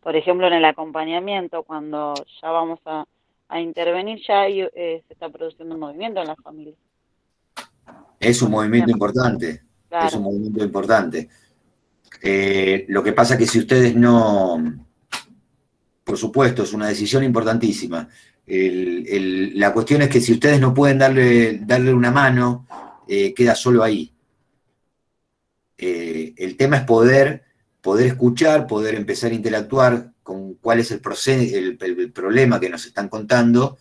Por ejemplo, en el acompañamiento, cuando ya vamos a intervenir, ya se está produciendo un movimiento en la familia. Es un movimiento importante. Claro. Es un movimiento importante. Lo que pasa es que si ustedes no... Por supuesto, es una decisión importantísima. La cuestión es que si ustedes no pueden darle una mano, queda solo ahí. El tema es poder escuchar, poder empezar a interactuar con cuál es el problema que nos están contando,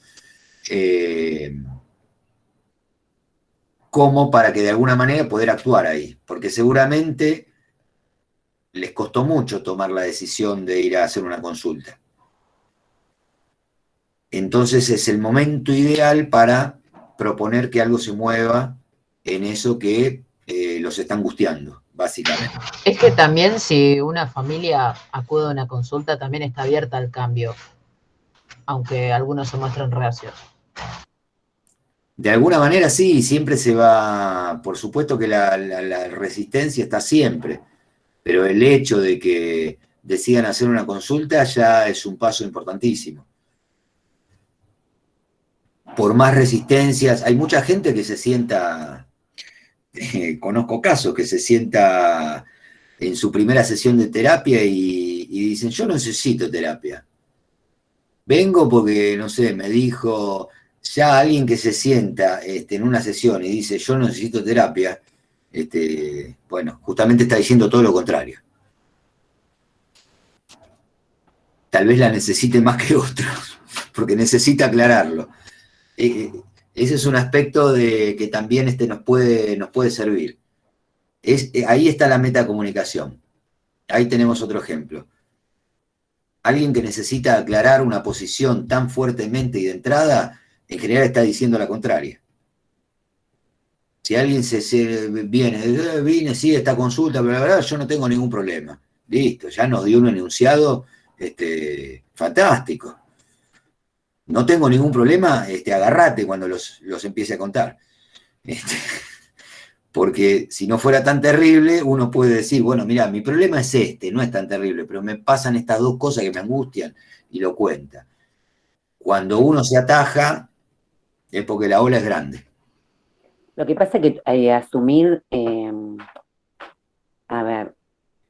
como para que de alguna manera poder actuar ahí. Porque seguramente les costó mucho tomar la decisión de ir a hacer una consulta. Entonces es el momento ideal para proponer que algo se mueva en eso que los está angustiando, básicamente. Es que también si una familia acude a una consulta, también está abierta al cambio, aunque algunos se muestren reacios. De alguna manera sí, siempre se va, por supuesto que la resistencia está siempre, pero el hecho de que decidan hacer una consulta ya es un paso importantísimo. Por más resistencias, hay mucha gente que se sienta, conozco casos, que se sienta en su primera sesión de terapia y dicen, yo no necesito terapia. Vengo porque, no sé, me dijo, ya alguien que se sienta en una sesión y dice, yo no necesito terapia, bueno, justamente está diciendo todo lo contrario. Tal vez la necesite más que otros, porque necesita aclararlo. Ese es un aspecto que también nos puede servir. Ahí está la metacomunicación. Ahí tenemos otro ejemplo. Alguien que necesita aclarar una posición tan fuertemente y de entrada, en general está diciendo la contraria. Si alguien viene, sí, esta consulta, pero la verdad yo no tengo ningún problema. Listo, ya nos dio un enunciado fantástico. No tengo ningún problema, agarrate cuando los empiece a contar. Porque si no fuera tan terrible, uno puede decir, bueno, mira, mi problema es no es tan terrible, pero me pasan estas dos cosas que me angustian, y lo cuenta. Cuando uno se ataja, es porque la ola es grande. Lo que pasa es que asumir,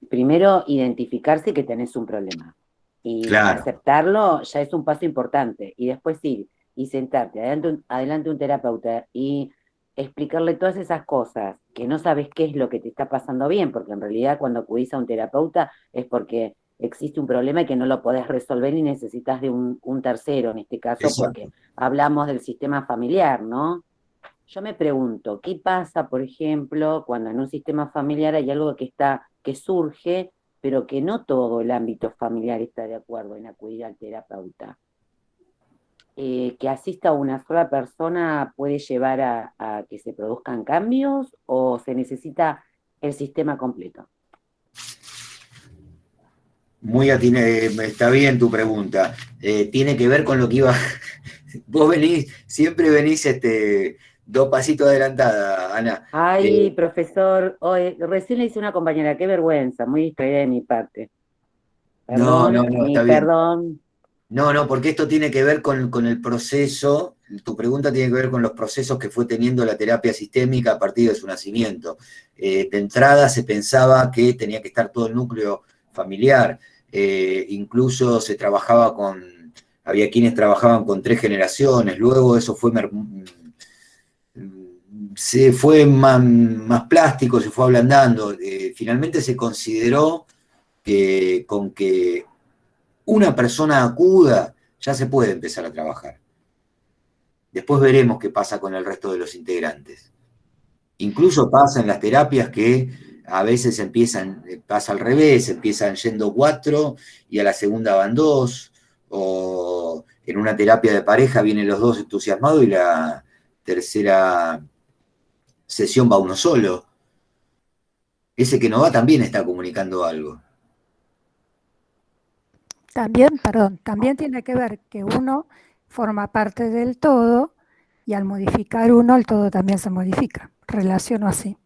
primero identificarse que tenés un problema. Y claro, aceptarlo ya es un paso importante. Y después ir y sentarte adelante un terapeuta y explicarle todas esas cosas que no sabes qué es lo que te está pasando bien, porque en realidad cuando acudís a un terapeuta es porque existe un problema y que no lo podés resolver y necesitas de un tercero, en este caso. Exacto. Porque hablamos del sistema familiar, ¿no? Yo me pregunto, ¿qué pasa, por ejemplo, cuando en un sistema familiar hay algo que está que surge, pero que no todo el ámbito familiar está de acuerdo en acudir al terapeuta. Que asista a una sola persona puede llevar a que se produzcan cambios o se necesita el sistema completo. Está bien tu pregunta. Tiene que ver con lo que iba. Vos siempre venís 2 pasitos adelantada, Ana. Ay, profesor, hoy, recién le hice una compañera, qué vergüenza, muy distraída de mi parte. Perdón, No, está bien. Perdón. No, porque esto tiene que ver con el proceso, tu pregunta tiene que ver con los procesos que fue teniendo la terapia sistémica a partir de su nacimiento. De entrada se pensaba que tenía que estar todo el núcleo familiar, incluso se trabajaba había quienes trabajaban con 3 generaciones, luego eso se fue más plástico, se fue ablandando, finalmente se consideró que con que una persona acuda, ya se puede empezar a trabajar. Después veremos qué pasa con el resto de los integrantes. Incluso pasa en las terapias que a veces pasa al revés, empiezan yendo 4 y a la segunda van 2, o en una terapia de pareja vienen los 2 entusiasmados y la tercera sesión va uno solo. Ese que no va también está comunicando algo. También tiene que ver que uno forma parte del todo y al modificar uno, el todo también se modifica. Relaciono así.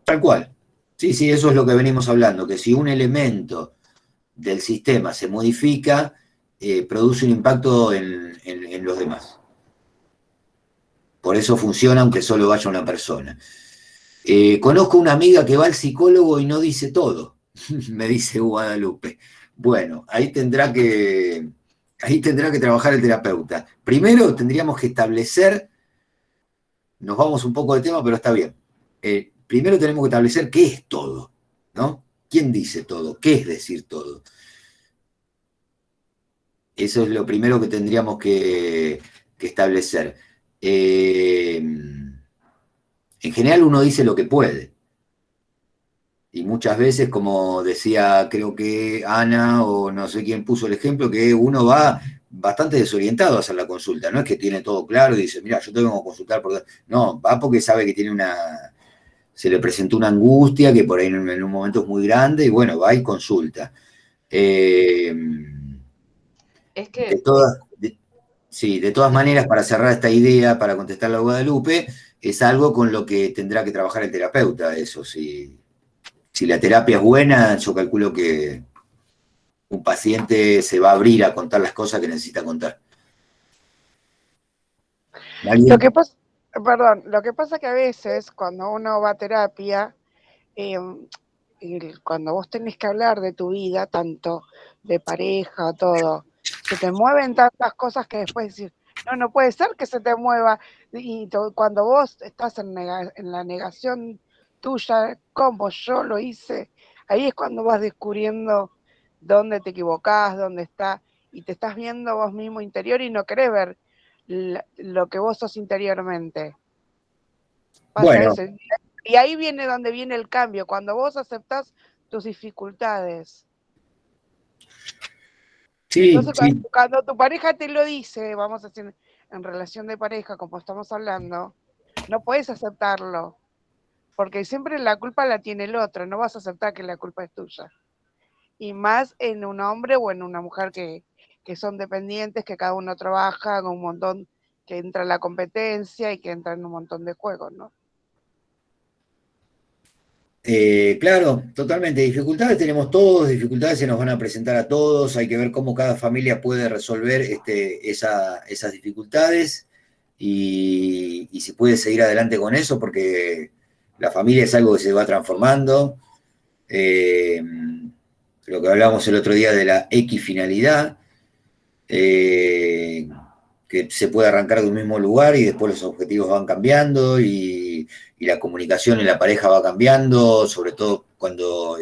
Tal cual. Sí, eso es lo que venimos hablando, que si un elemento del sistema se modifica, produce un impacto en los demás. Por eso funciona aunque solo vaya una persona. Conozco una amiga que va al psicólogo y no dice todo, me dice Guadalupe. Bueno, ahí tendrá que trabajar el terapeuta. Primero tendríamos que establecer, nos vamos un poco de tema, pero está bien. Primero tenemos que establecer qué es todo, ¿no? ¿Quién dice todo? ¿Qué es decir todo? Eso es lo primero que tendríamos que establecer. En general uno dice lo que puede. Y muchas veces, como decía, creo que Ana, o no sé quién puso el ejemplo, que uno va bastante desorientado a hacer la consulta. No es que tiene todo claro y dice, mira, yo te vengo a consultar por... No, va porque sabe que se le presentó una angustia que por ahí en un momento es muy grande y bueno, va y consulta. Es que... De todas maneras, para cerrar esta idea, para contestarle a Guadalupe, es algo con lo que tendrá que trabajar el terapeuta, eso sí. Si la terapia es buena, yo calculo que un paciente se va a abrir a contar las cosas que necesita contar. Lo que pasa que a veces cuando uno va a terapia, cuando vos tenés que hablar de tu vida, tanto de pareja, todo, se te mueven tantas cosas que después decís, no puede ser que se te mueva. Y cuando vos estás en la negación tuya, como yo lo hice, ahí es cuando vas descubriendo dónde te equivocás, dónde está, y te estás viendo vos mismo interior y no querés ver lo que vos sos interiormente. Pasa eso. Y ahí viene donde viene el cambio, cuando vos aceptás tus dificultades. Sí, entonces, cuando tu pareja te lo dice, vamos a decir, en relación de pareja, como estamos hablando, no puedes aceptarlo. Porque siempre la culpa la tiene el otro, no vas a aceptar que la culpa es tuya. Y más en un hombre o en una mujer que son dependientes, que cada uno trabaja con un montón, que entra en la competencia y que entra en un montón de juegos, ¿no? Claro, totalmente. Dificultades tenemos todos, dificultades se nos van a presentar a todos, hay que ver cómo cada familia puede resolver esas dificultades y si puede seguir adelante con eso, porque la familia es algo que se va transformando. Lo que hablábamos el otro día de la equifinalidad, que se puede arrancar de un mismo lugar y después los objetivos van cambiando y la comunicación en la pareja va cambiando, sobre todo cuando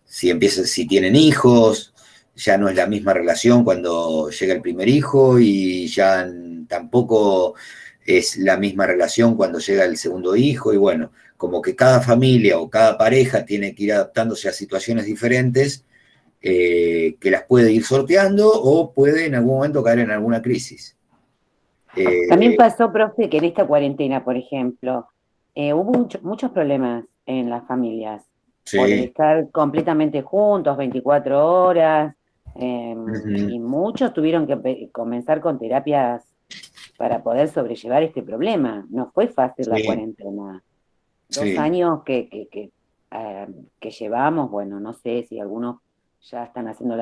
si tienen hijos, ya no es la misma relación cuando llega el primer hijo y ya tampoco es la misma relación cuando llega el segundo hijo, y bueno, como que cada familia o cada pareja tiene que ir adaptándose a situaciones diferentes, que las puede ir sorteando o puede en algún momento caer en alguna crisis. También pasó, profe, que en esta cuarentena, por ejemplo, hubo muchos problemas en las familias por Sí. estar completamente juntos, 24 horas, Ujú. y muchos tuvieron que comenzar con terapias para poder sobrellevar este problema. No fue fácil la Sí, cuarentena. 2 sí. años que llevamos, bueno, no sé si algunos ya están haciendo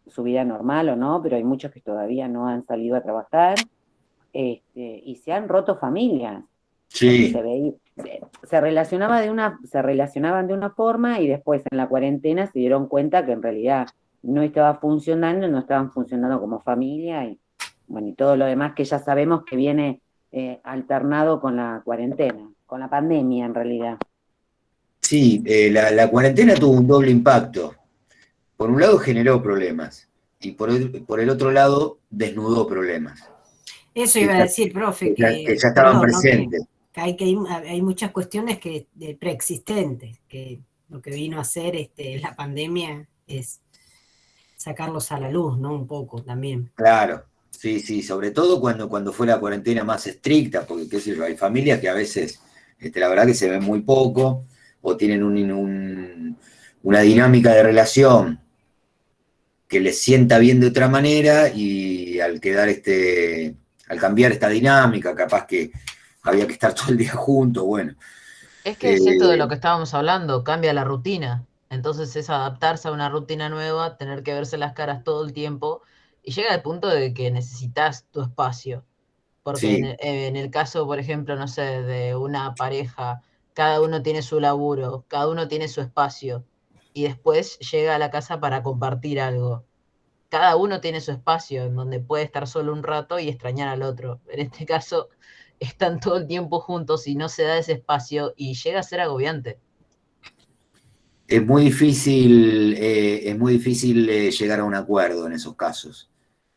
su vida normal o no, pero hay muchos que todavía no han salido a trabajar, y se han roto familias. Porque Sí, se relacionaban de una forma y después en la cuarentena se dieron cuenta que en realidad no estaban funcionando como familia y bueno, y todo lo demás que ya sabemos que viene alternado con la cuarentena, con la pandemia en realidad. sí, la cuarentena tuvo un doble impacto. Por un lado generó problemas y por el otro lado desnudó problemas. Eso iba a decir, profe, Que ya estaban perdón, ¿no? presentes. Hay muchas cuestiones preexistentes, que lo que vino a hacer la pandemia es sacarlos a la luz, ¿no? Un poco también. Claro, sí, sí, sobre todo cuando fue la cuarentena más estricta, porque qué sé yo, hay familias que a veces, la verdad que se ven muy poco, o tienen una dinámica de relación que les sienta bien de otra manera, y al cambiar esta dinámica, capaz que había que estar todo el día juntos, bueno. Es que es esto de lo que estábamos hablando, cambia la rutina. Entonces es adaptarse a una rutina nueva, tener que verse las caras todo el tiempo, y llega al punto de que necesitas tu espacio. Porque Sí, en el caso, por ejemplo, no sé, de una pareja, cada uno tiene su laburo, cada uno tiene su espacio, y después llega a la casa para compartir algo. Cada uno tiene su espacio en donde puede estar solo un rato y extrañar al otro. En este caso, están todo el tiempo juntos y no se da ese espacio y llega a ser agobiante. es muy difícil llegar a un acuerdo en esos casos,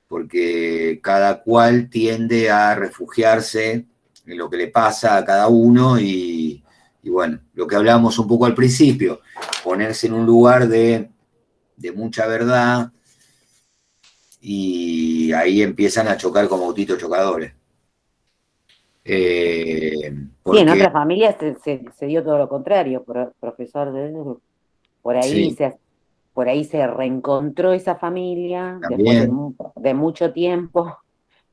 porque cada cual tiende a refugiarse en lo que le pasa a cada uno, y bueno, lo que hablábamos un poco al principio, ponerse en un lugar de mucha verdad, y ahí empiezan a chocar como autitos chocadores. Sí, en otras familias se dio todo lo contrario, profesor. Por ahí Sí, por ahí se reencontró esa familia después también. de mucho tiempo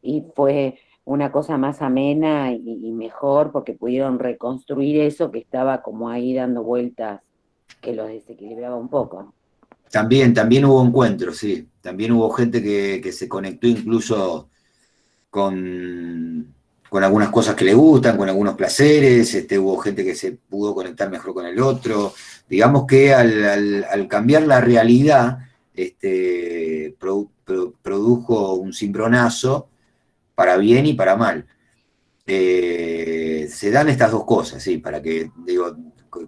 y fue una cosa más amena y mejor porque pudieron reconstruir eso que estaba como ahí dando vueltas, que los desequilibraba un poco. También hubo encuentros, sí. También hubo gente que se conectó incluso con algunas cosas que le gustan, con algunos placeres. Hubo gente que se pudo conectar mejor con el otro. Digamos que al cambiar la realidad, produjo un cimbronazo para bien y para mal. Se dan estas dos cosas, sí, para que, digo,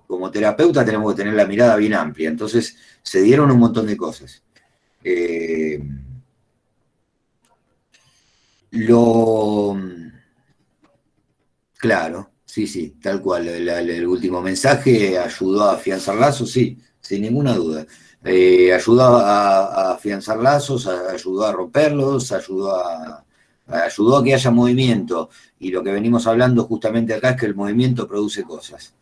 como terapeuta tenemos que tener la mirada bien amplia. Entonces se dieron un montón de cosas. Claro, sí, sí, tal cual. El último mensaje ayudó a afianzar lazos, sí, sin ninguna duda. Ayudó a afianzar lazos, ayudó a romperlos, ayudó a que haya movimiento. Y lo que venimos hablando justamente acá es que el movimiento produce cosas.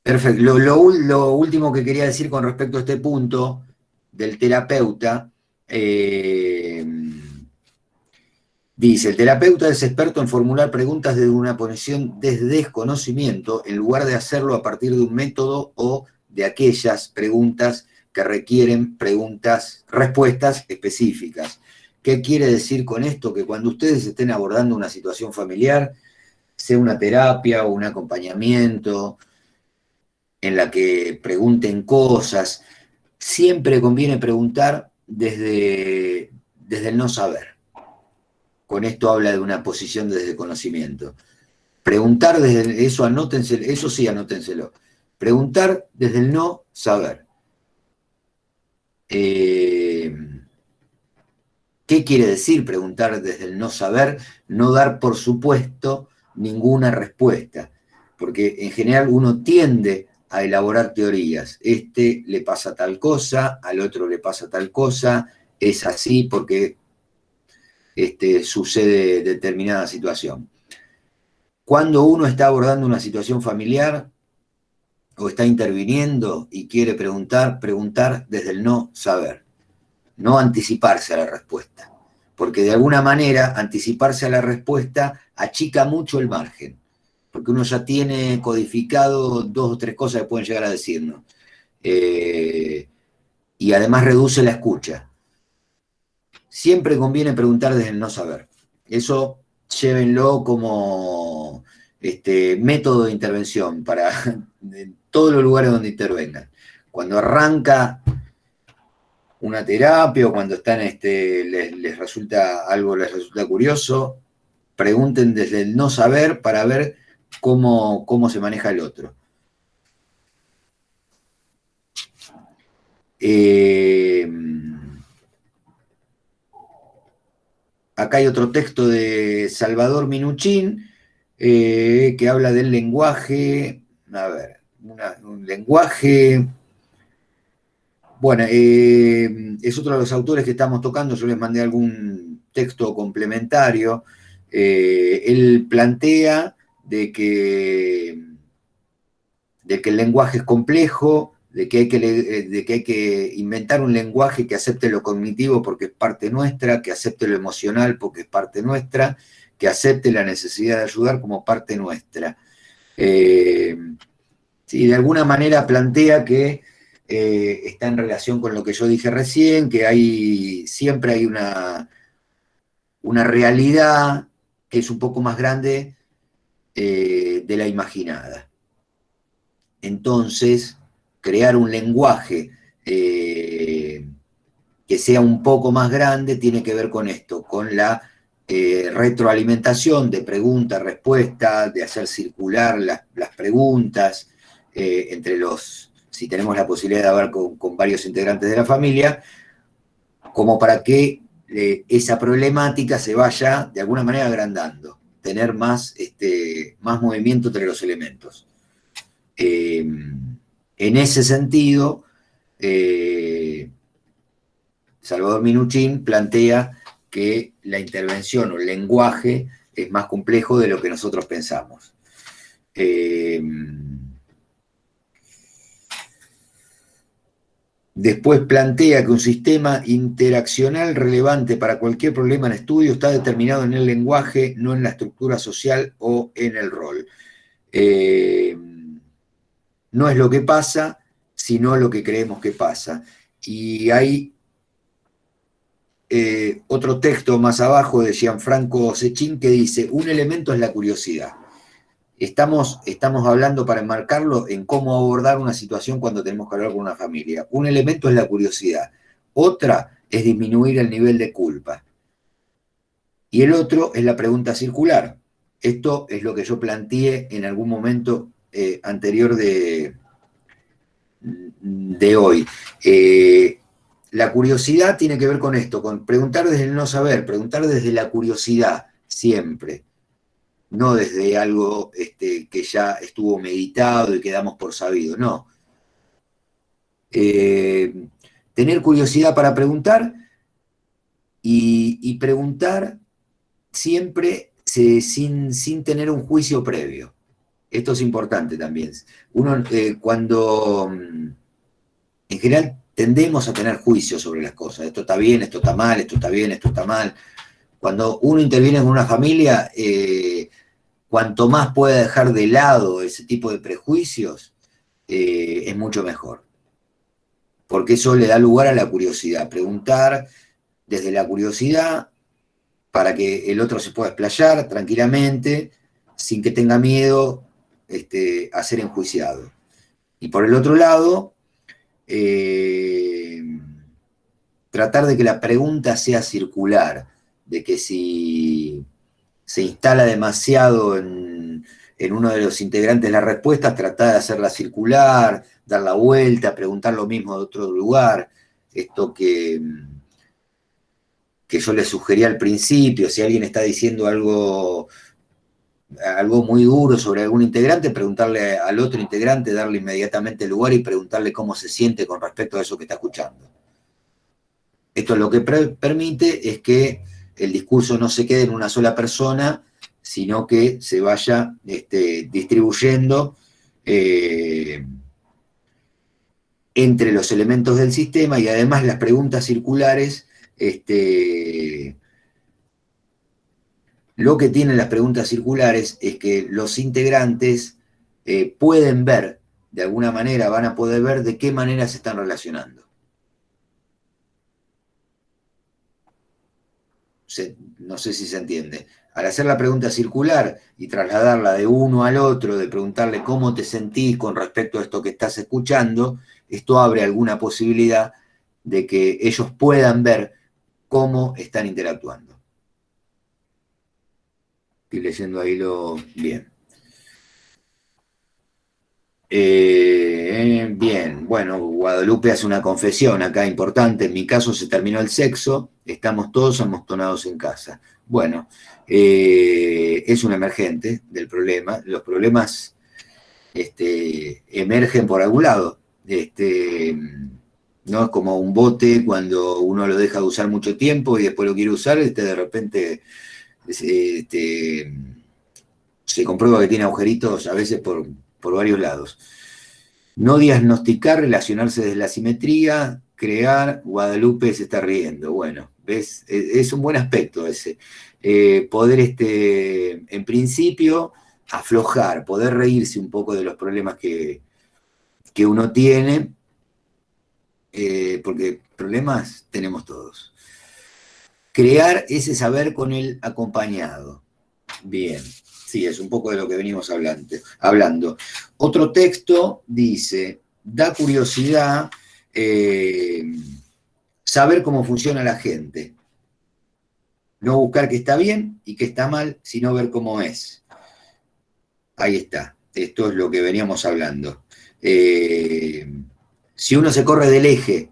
Perfecto. Lo último que quería decir con respecto a este punto del terapeuta, dice, el terapeuta es experto en formular preguntas desde una posición de desconocimiento en lugar de hacerlo a partir de un método o de aquellas preguntas que requieren respuestas específicas. ¿Qué quiere decir con esto? Que cuando ustedes estén abordando una situación familiar, sea una terapia o un acompañamiento en la que pregunten cosas, siempre conviene preguntar desde el no saber. Con esto habla de una posición de desconocimiento. Preguntar desde eso, eso sí, anótenselo. Preguntar desde el no saber. ¿Qué quiere decir preguntar desde el no saber? No dar por supuesto ninguna respuesta, porque en general uno tiende a elaborar teorías. Este le pasa tal cosa, al otro le pasa tal cosa, es así porque sucede determinada situación. Cuando uno está abordando una situación familiar o está interviniendo y quiere preguntar desde el no saber, no anticiparse a la respuesta, porque de alguna manera anticiparse a la respuesta achica mucho el margen, porque uno ya tiene codificado 2 o 3 cosas que pueden llegar a decirnos, y además reduce la escucha. Siempre conviene preguntar desde el no saber. Eso llévenlo como método de intervención para en todos los lugares donde intervengan. Cuando arranca una terapia o cuando están, les resulta curioso, pregunten desde el no saber para ver cómo se maneja el otro. Acá hay otro texto de Salvador Minuchin que habla del lenguaje. A ver, un lenguaje. Bueno, es otro de los autores que estamos tocando. Yo les mandé algún texto complementario. Él plantea de que el lenguaje es complejo, de que hay que inventar un lenguaje que acepte lo cognitivo porque es parte nuestra, que acepte lo emocional porque es parte nuestra, que acepte la necesidad de ayudar como parte nuestra. Sí, de alguna manera plantea que está en relación con lo que yo dije recién, que siempre hay una realidad que es un poco más grande de la imaginada. Entonces, crear un lenguaje que sea un poco más grande tiene que ver con esto, con la retroalimentación de pregunta-respuesta, de hacer circular las preguntas entre si tenemos la posibilidad de hablar con varios integrantes de la familia, como para que esa problemática se vaya de alguna manera agrandando, tener más movimiento entre los elementos. En ese sentido, Salvador Minuchin plantea que la intervención o el lenguaje es más complejo de lo que nosotros pensamos. Después plantea que un sistema interaccional relevante para cualquier problema en estudio está determinado en el lenguaje, no en la estructura social o en el rol. No es lo que pasa, sino lo que creemos que pasa. Y hay otro texto más abajo de Gianfranco Sechín que dice, un elemento es la curiosidad. Estamos hablando, para enmarcarlo, en cómo abordar una situación cuando tenemos que hablar con una familia. Un elemento es la curiosidad. Otra es disminuir el nivel de culpa. Y el otro es la pregunta circular. Esto es lo que yo planteé en algún momento anterior de hoy. La curiosidad tiene que ver con esto, con preguntar desde el no saber, preguntar desde la curiosidad, siempre. No desde algo que ya estuvo meditado y que damos por sabido, no. Tener curiosidad para preguntar y preguntar siempre sin tener un juicio previo. Esto es importante también. Uno, cuando en general tendemos a tener juicios sobre las cosas, esto está bien, esto está mal, esto está bien, esto está mal. Cuando uno interviene en una familia, cuanto más pueda dejar de lado ese tipo de prejuicios, es mucho mejor. Porque eso le da lugar a la curiosidad. Preguntar desde la curiosidad para que el otro se pueda explayar tranquilamente, sin que tenga miedo a ser enjuiciado. Y por el otro lado, tratar de que la pregunta sea circular, de que si se instala demasiado en uno de los integrantes de las respuestas, tratar de hacerla circular, dar la vuelta, preguntar lo mismo de otro lugar, esto que que yo les sugería al principio, si alguien está diciendo algo muy duro sobre algún integrante, preguntarle al otro integrante, darle inmediatamente el lugar y preguntarle cómo se siente con respecto a eso que está escuchando. Esto lo que permite es que el discurso no se quede en una sola persona, sino que se vaya distribuyendo entre los elementos del sistema, y además las preguntas circulares, lo que tienen las preguntas circulares es que los integrantes pueden ver, de alguna manera van a poder ver de qué manera se están relacionando. No sé si se entiende. Al hacer la pregunta circular y trasladarla de uno al otro, de preguntarle cómo te sentís con respecto a esto que estás escuchando, esto abre alguna posibilidad de que ellos puedan ver cómo están interactuando. Estoy leyendo ahí bien. Bien, bueno, Guadalupe hace una confesión acá importante. En mi caso se terminó el sexo, estamos todos amontonados en casa. Bueno, es un emergente del problema. Los problemas emergen por algún lado. No es como un bote cuando uno lo deja de usar mucho tiempo y después lo quiere usar, de repente se comprueba que tiene agujeritos a veces por varios lados. No diagnosticar, relacionarse desde la simetría, crear, Guadalupe se está riendo. Bueno, ¿ves? Es un buen aspecto ese. Poder, en principio, aflojar, poder reírse un poco de los problemas que uno tiene, porque problemas tenemos todos. Crear ese saber con el acompañado. Bien. Sí, es un poco de lo que venimos hablando. Otro texto dice, da curiosidad saber cómo funciona la gente. No buscar qué está bien y qué está mal, sino ver cómo es. Ahí está. Esto es lo que veníamos hablando. Si uno se corre del eje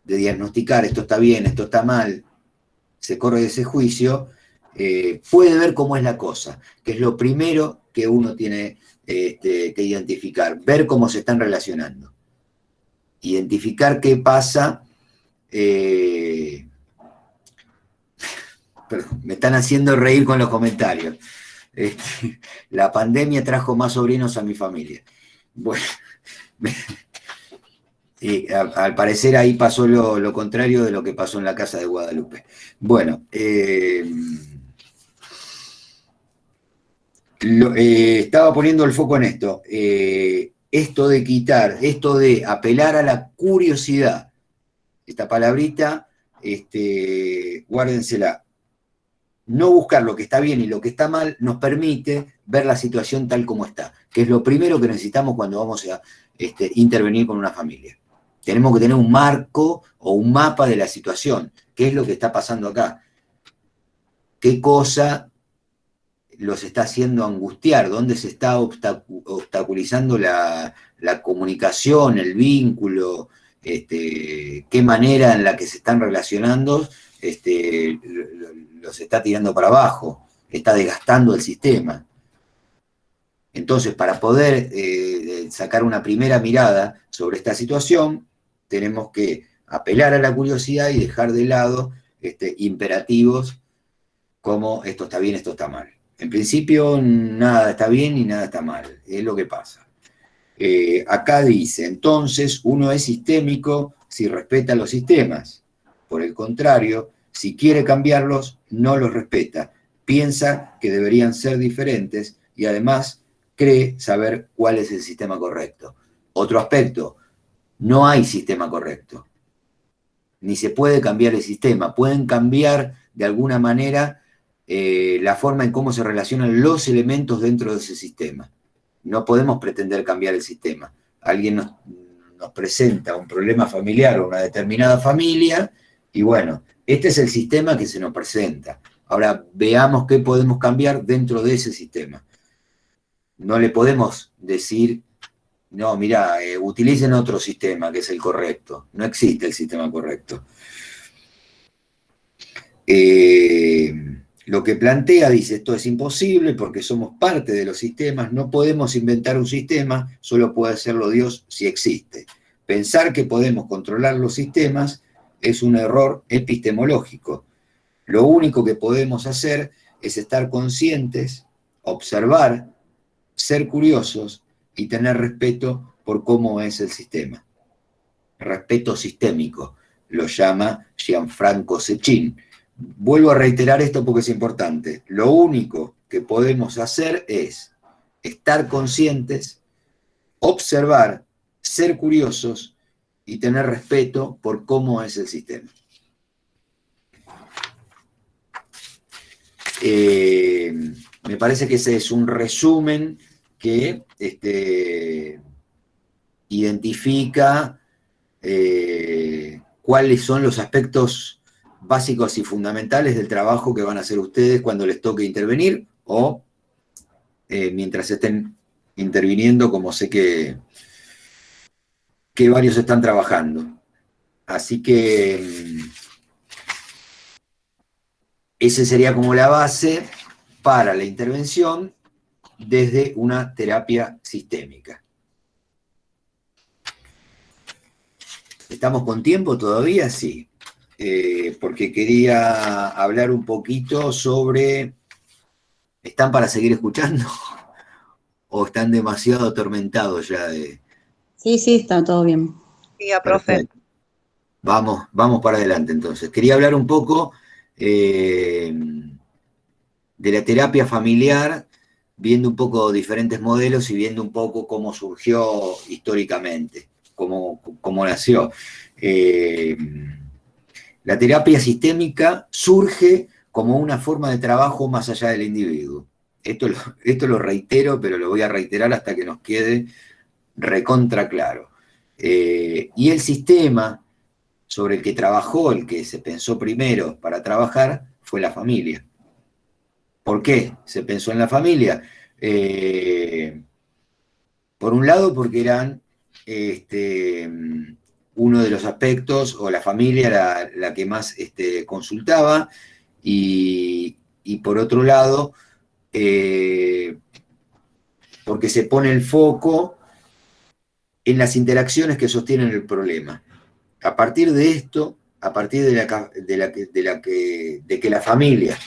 de diagnosticar esto está bien, esto está mal, se corre de ese juicio, puede ver cómo es la cosa, que es lo primero que uno tiene que identificar, ver cómo se están relacionando, identificar qué pasa. Perdón, me están haciendo reír con los comentarios. La pandemia trajo más sobrinos a mi familia. Bueno, al parecer ahí pasó lo contrario de lo que pasó en la casa de Guadalupe. Bueno, estaba poniendo el foco en esto. Esto de quitar, esto de apelar a la curiosidad, esta palabrita, guárdensela. No buscar lo que está bien y lo que está mal nos permite ver la situación tal como está, que es lo primero que necesitamos cuando vamos a intervenir con una familia. Tenemos que tener un marco o un mapa de la situación. ¿Qué es lo que está pasando acá? ¿Qué cosa los está haciendo angustiar? ¿Dónde se está obstaculizando la comunicación, el vínculo? ¿Qué manera en la que se están relacionando los está tirando para abajo? Está desgastando el sistema. Entonces, para poder sacar una primera mirada sobre esta situación, tenemos que apelar a la curiosidad y dejar de lado imperativos como esto está bien, esto está mal. En principio, nada está bien y nada está mal, es lo que pasa. Acá dice, entonces, uno es sistémico si respeta los sistemas. Por el contrario, si quiere cambiarlos, no los respeta. Piensa que deberían ser diferentes y además cree saber cuál es el sistema correcto. Otro aspecto, no hay sistema correcto. Ni se puede cambiar el sistema. Pueden cambiar de alguna manera la forma en cómo se relacionan los elementos dentro de ese sistema. No podemos pretender cambiar el sistema. Alguien nos presenta un problema familiar o una determinada familia y bueno, este es el sistema que se nos presenta. Ahora veamos qué podemos cambiar dentro de ese sistema. No le podemos decir, no, mirá, utilicen otro sistema que es el correcto. No existe el sistema correcto. Lo que plantea, dice, esto es imposible porque somos parte de los sistemas, no podemos inventar un sistema, solo puede hacerlo Dios si existe. Pensar que podemos controlar los sistemas es un error epistemológico. Lo único que podemos hacer es estar conscientes, observar, ser curiosos y tener respeto por cómo es el sistema. Respeto sistémico, lo llama Gianfranco Sechín. Vuelvo a reiterar esto porque es importante. Lo único que podemos hacer es estar conscientes, observar, ser curiosos y tener respeto por cómo es el sistema. Me parece que ese es un resumen que identifica cuáles son los aspectos básicos y fundamentales del trabajo que van a hacer ustedes cuando les toque intervenir o mientras estén interviniendo, como sé que varios están trabajando. Así que ese sería como la base para la intervención desde una terapia sistémica. ¿Estamos con tiempo todavía? Sí. Porque quería hablar un poquito sobre... ¿Están para seguir escuchando? ¿O están demasiado atormentados ya de...? Sí, está todo bien. Diga, profe. Perfecto. Vamos para adelante entonces. Quería hablar un poco de la terapia familiar, viendo un poco diferentes modelos y viendo un poco cómo surgió históricamente, cómo nació. La terapia sistémica surge como una forma de trabajo más allá del individuo. Esto lo reitero, pero lo voy a reiterar hasta que nos quede recontra claro. Y el sistema sobre el que trabajó, el que se pensó primero para trabajar, fue la familia. ¿Por qué se pensó en la familia? Por un lado, porque eran uno de los aspectos, o la familia era la que más consultaba, y por otro lado, porque se pone el foco en las interacciones que sostienen el problema. A partir de esto, a partir de que la familia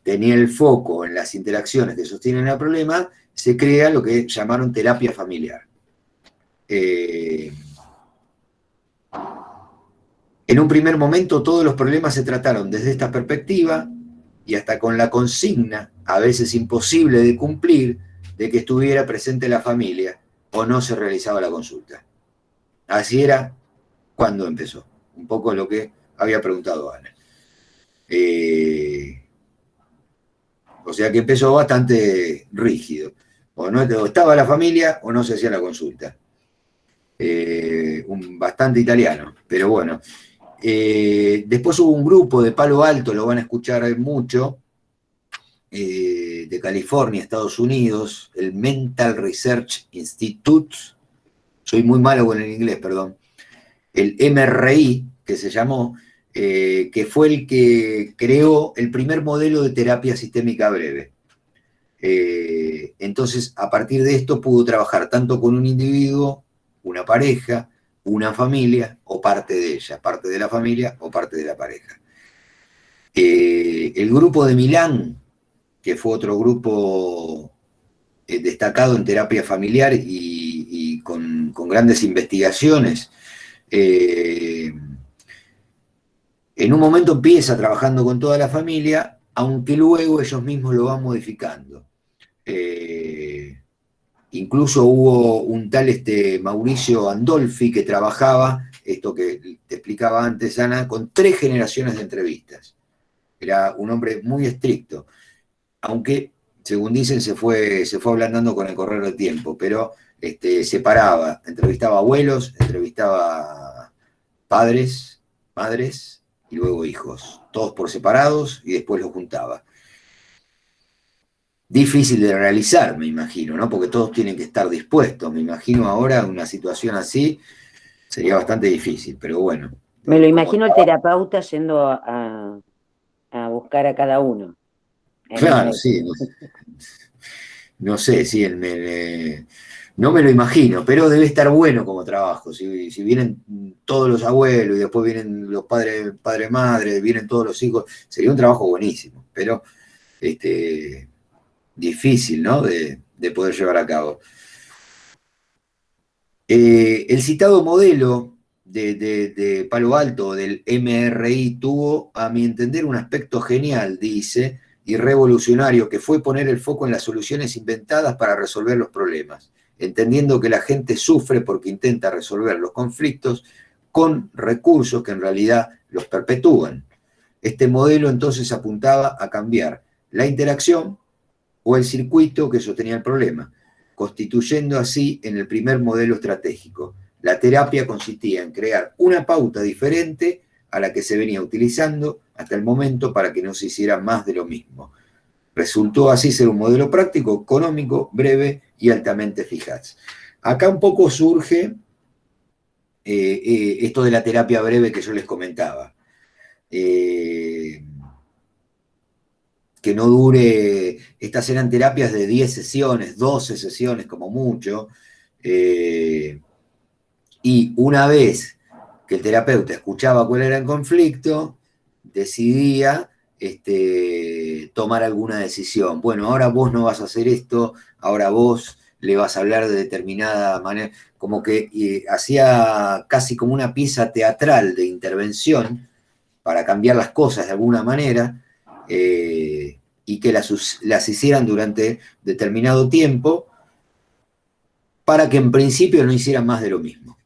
tenía el foco en las interacciones que sostienen el problema, se crea lo que llamaron terapia familiar. En un primer momento todos los problemas se trataron desde esta perspectiva y hasta con la consigna, a veces imposible de cumplir, de que estuviera presente la familia o no se realizaba la consulta. Así era cuando empezó, un poco lo que había preguntado Ana. O sea que empezó bastante rígido. O estaba la familia o no se hacía la consulta. Bastante italiano, pero bueno. Después hubo un grupo de Palo Alto, lo van a escuchar mucho, de California, Estados Unidos, el Mental Research Institute, soy muy malo con el inglés, perdón, el MRI, que se llamó, que fue el que creó el primer modelo de terapia sistémica breve. Entonces, a partir de esto pudo trabajar tanto con un individuo, una pareja, una familia o parte de ella, parte de la familia o parte de la pareja. El grupo de Milán, que fue otro grupo destacado en terapia familiar y con grandes investigaciones, en un momento empieza trabajando con toda la familia, aunque luego ellos mismos lo van modificando. Incluso hubo un tal Mauricio Andolfi que trabajaba, esto que te explicaba antes, Ana, con 3 generaciones de entrevistas. Era un hombre muy estricto, aunque, según dicen, se fue ablandando con el correr del tiempo, pero separaba, entrevistaba abuelos, entrevistaba padres, madres y luego hijos, todos por separados y después los juntaba. Difícil de realizar, me imagino, ¿no? Porque todos tienen que estar dispuestos. Me imagino ahora una situación así sería bastante difícil, pero bueno, Me lo imagino el terapeuta yendo a buscar a cada uno. Claro, sí. No sé, sí, no me lo imagino, pero debe estar bueno como trabajo. Si vienen todos los abuelos y después vienen los padres, madre, vienen todos los hijos, sería un trabajo buenísimo, pero difícil, ¿no? De poder llevar a cabo. El citado modelo de Palo Alto, del MRI, tuvo, a mi entender, un aspecto genial, dice, y revolucionario, que fue poner el foco en las soluciones inventadas para resolver los problemas, entendiendo que la gente sufre porque intenta resolver los conflictos con recursos que en realidad los perpetúan. Este modelo entonces apuntaba a cambiar la interacción o el circuito que sostenía el problema, constituyendo así en el primer modelo estratégico. La terapia consistía en crear una pauta diferente a la que se venía utilizando hasta el momento para que no se hiciera más de lo mismo. Resultó así ser un modelo práctico, económico, breve y altamente eficaz. Acá un poco surge esto de la terapia breve que yo les comentaba. Que no dure, estas eran terapias de 10 sesiones, 12 sesiones como mucho, y una vez que el terapeuta escuchaba cuál era el conflicto, decidía tomar alguna decisión. Bueno, ahora vos no vas a hacer esto, ahora vos le vas a hablar de determinada manera, como que hacía casi como una pieza teatral de intervención para cambiar las cosas de alguna manera, y que las hicieran durante determinado tiempo, para que en principio no hicieran más de lo mismo.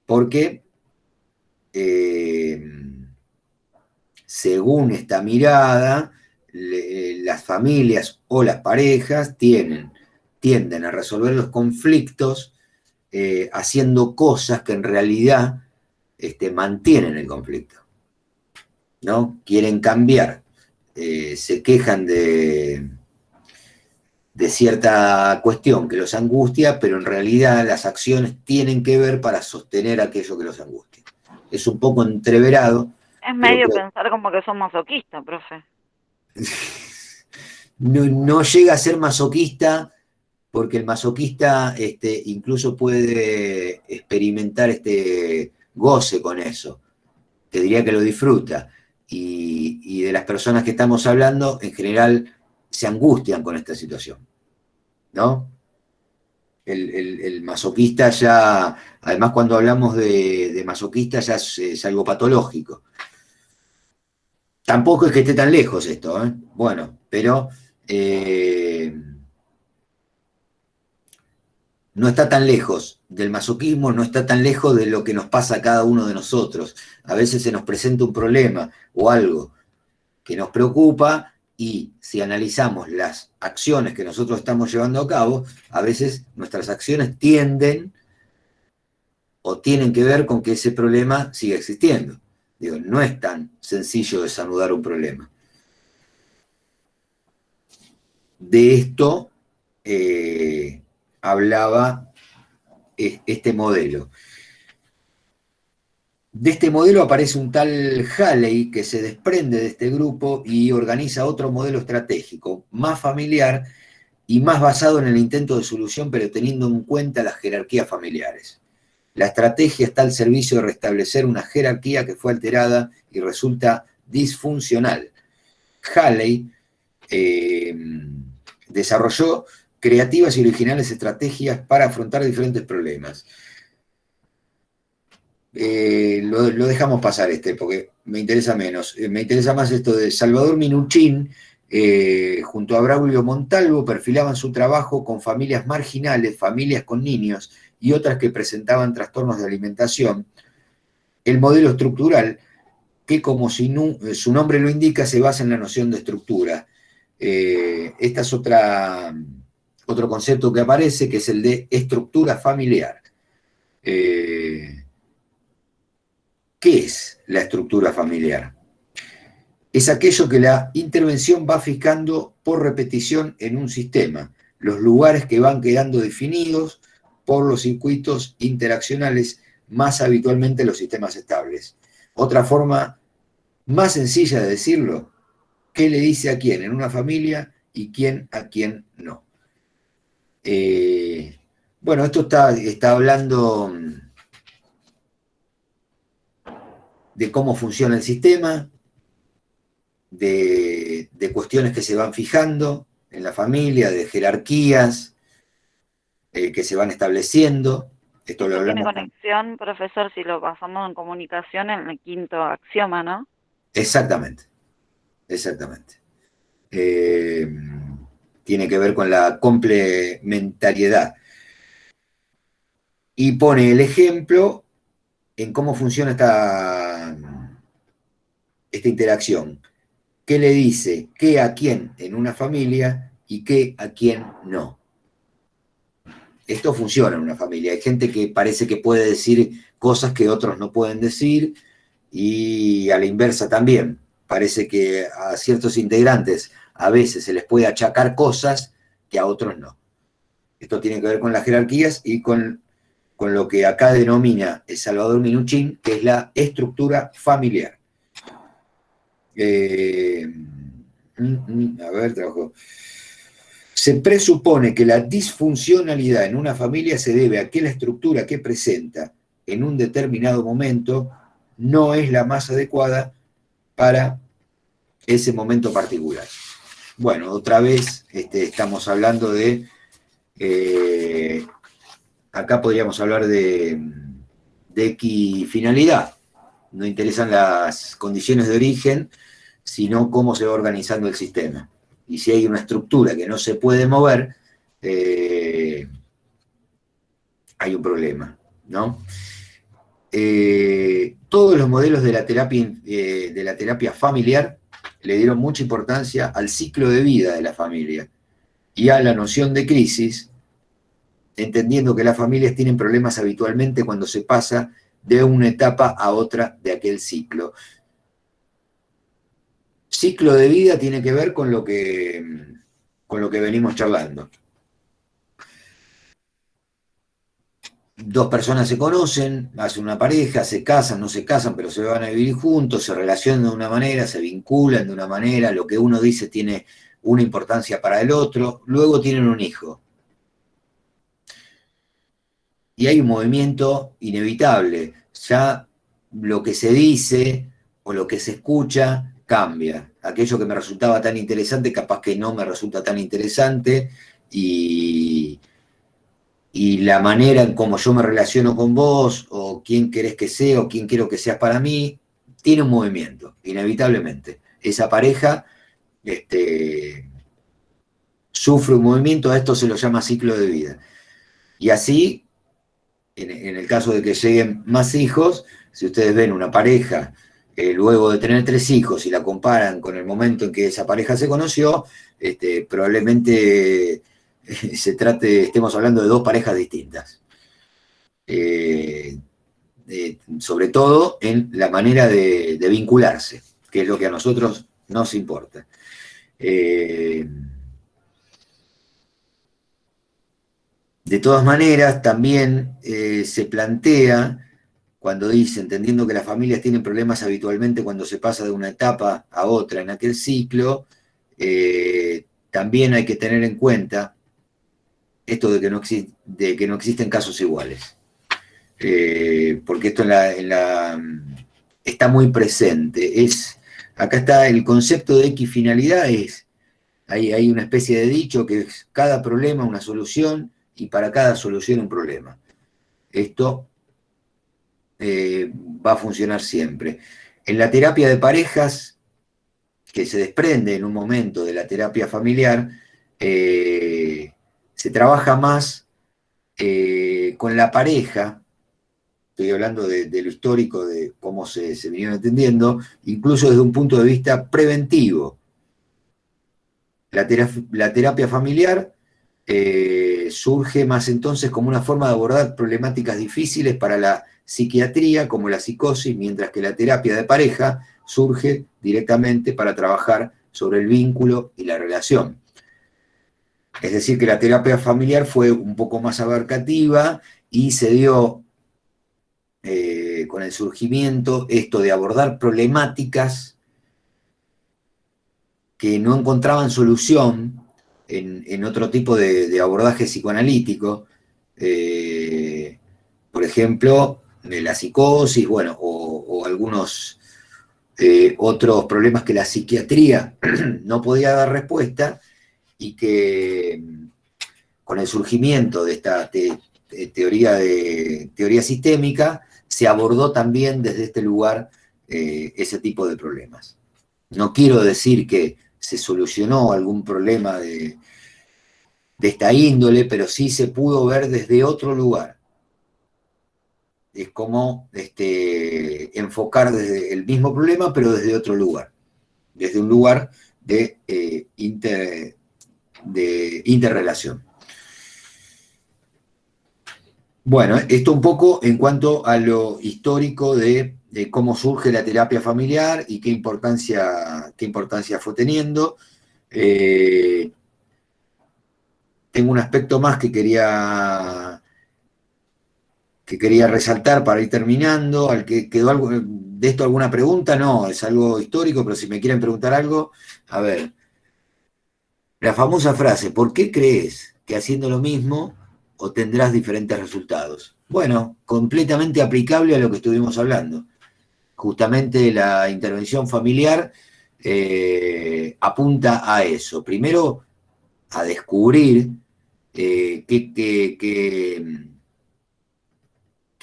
Porque según esta mirada, las familias o las parejas tienden a resolver los conflictos haciendo cosas que en realidad mantienen el conflicto, ¿no? Quieren cambiar, se quejan de cierta cuestión que los angustia, pero en realidad las acciones tienen que ver para sostener aquello que los angustia. Es un poco entreverado. Es medio pensar como que son masoquistas, profe. No llega a ser masoquista, porque el masoquista incluso puede experimentar goce con eso. Te diría que lo disfruta. Y de las personas que estamos hablando, en general, se angustian con esta situación, ¿no? El masoquista ya, además cuando hablamos de masoquista ya es algo patológico. Tampoco es que esté tan lejos esto, ¿eh? Bueno, pero no está tan lejos del masoquismo, no está tan lejos de lo que nos pasa a cada uno de nosotros. A veces se nos presenta un problema o algo que nos preocupa, y si analizamos las acciones que nosotros estamos llevando a cabo, a veces nuestras acciones tienden o tienen que ver con que ese problema siga existiendo. Digo, no es tan sencillo desanudar un problema. De esto hablaba este modelo. De este modelo aparece un tal Halley que se desprende de este grupo y organiza otro modelo estratégico, más familiar y más basado en el intento de solución, pero teniendo en cuenta las jerarquías familiares. La estrategia está al servicio de restablecer una jerarquía que fue alterada y resulta disfuncional. Halley desarrolló creativas y originales estrategias para afrontar diferentes problemas. Lo dejamos pasar porque me interesa menos. Me interesa más esto de Salvador Minuchin, junto a Braulio Montalvo, perfilaban su trabajo con familias marginales, familias con niños y otras que presentaban trastornos de alimentación. El modelo estructural, que como su nombre lo indica, se basa en la noción de estructura. Esta es otro concepto que aparece, que es el de estructura familiar. ¿Qué es la estructura familiar? Es aquello que la intervención va fijando por repetición en un sistema, los lugares que van quedando definidos por los circuitos interaccionales, más habitualmente los sistemas estables. otra forma más sencilla de decirlo, ¿qué le dice a quién en una familia y quién a quién no? Bueno, esto está hablando de cómo funciona el sistema, de cuestiones que se van fijando en la familia, de jerarquías que se van estableciendo. Esto lo Tiene hablamos. conexión, profesor, si lo basamos en comunicación, en el quinto axioma, ¿no? Exactamente, exactamente. Tiene que ver con la complementariedad. Y pone el ejemplo en cómo funciona esta interacción. ¿Qué le dice qué a quién en una familia y qué a quién no? Esto funciona en una familia. Hay gente que parece que puede decir cosas que otros no pueden decir, y a la inversa también. Parece que a ciertos integrantes a veces se les puede achacar cosas que a otros no. Esto tiene que ver con las jerarquías y con lo que acá denomina Salvador Minuchin, que es la estructura familiar. Trabajo. Se presupone que la disfuncionalidad en una familia se debe a que la estructura que presenta en un determinado momento no es la más adecuada para ese momento particular. Bueno, otra vez estamos hablando de... acá podríamos hablar de equifinalidad. No interesan las condiciones de origen, sino cómo se va organizando el sistema. Y si hay una estructura que no se puede mover, hay un problema, ¿no? Todos los modelos de la terapia familiar le dieron mucha importancia al ciclo de vida de la familia y a la noción de crisis, entendiendo que las familias tienen problemas habitualmente cuando se pasa de una etapa a otra de aquel ciclo. Ciclo de vida tiene que ver con lo que venimos charlando. Dos personas se conocen, hacen una pareja, se casan, no se casan, pero se van a vivir juntos, se relacionan de una manera, se vinculan de una manera, lo que uno dice tiene una importancia para el otro, luego tienen un hijo. Y hay un movimiento inevitable, ya lo que se dice o lo que se escucha cambia. Aquello que me resultaba tan interesante, capaz que no me resulta tan interesante, y la manera en cómo yo me relaciono con vos, o quién querés que sea, o quién quiero que seas para mí, tiene un movimiento, inevitablemente. Esa pareja sufre un movimiento, a esto se lo llama ciclo de vida. Y así, en el caso de que lleguen más hijos, si ustedes ven una pareja luego de tener 3 hijos y la comparan con el momento en que esa pareja se conoció, probablemente estemos hablando de 2 parejas distintas. Sobre todo en la manera de vincularse, que es lo que a nosotros nos importa. De todas maneras, también se plantea, cuando dice, entendiendo que las familias tienen problemas habitualmente cuando se pasa de una etapa a otra en aquel ciclo, también hay que tener en cuenta esto de que no existen casos iguales. Porque esto está muy presente. Acá está el concepto de equifinalidad, hay una especie de dicho que es cada problema una solución y para cada solución un problema. Esto va a funcionar siempre. En la terapia de parejas, que se desprende en un momento de la terapia familiar, se trabaja más con la pareja. Estoy hablando de lo histórico, de cómo se vinieron entendiendo, incluso desde un punto de vista preventivo. La terapia familiar surge más entonces como una forma de abordar problemáticas difíciles para la psiquiatría, como la psicosis, mientras que la terapia de pareja surge directamente para trabajar sobre el vínculo y la relación. Es decir, que la terapia familiar fue un poco más abarcativa y se dio con el surgimiento esto de abordar problemáticas que no encontraban solución en otro tipo de abordaje psicoanalítico, por ejemplo, de la psicosis, bueno, o algunos otros problemas que la psiquiatría no podía dar respuesta, y que con el surgimiento de esta teoría sistémica se abordó también desde este lugar ese tipo de problemas. No quiero decir que se solucionó algún problema de esta índole, pero sí se pudo ver desde otro lugar. Es como enfocar desde el mismo problema, pero desde otro lugar. Desde un lugar de interrelación. Bueno, esto un poco en cuanto a lo histórico de cómo surge la terapia familiar y qué importancia fue teniendo. Tengo un aspecto más que quería resaltar para ir terminando. Al que quedó algo de esto, alguna pregunta, no, es algo histórico, pero si me quieren preguntar algo, a ver. La famosa frase, ¿por qué crees que haciendo lo mismo obtendrás diferentes resultados? Bueno, completamente aplicable a lo que estuvimos hablando. Justamente la intervención familiar apunta a eso. Primero, a descubrir qué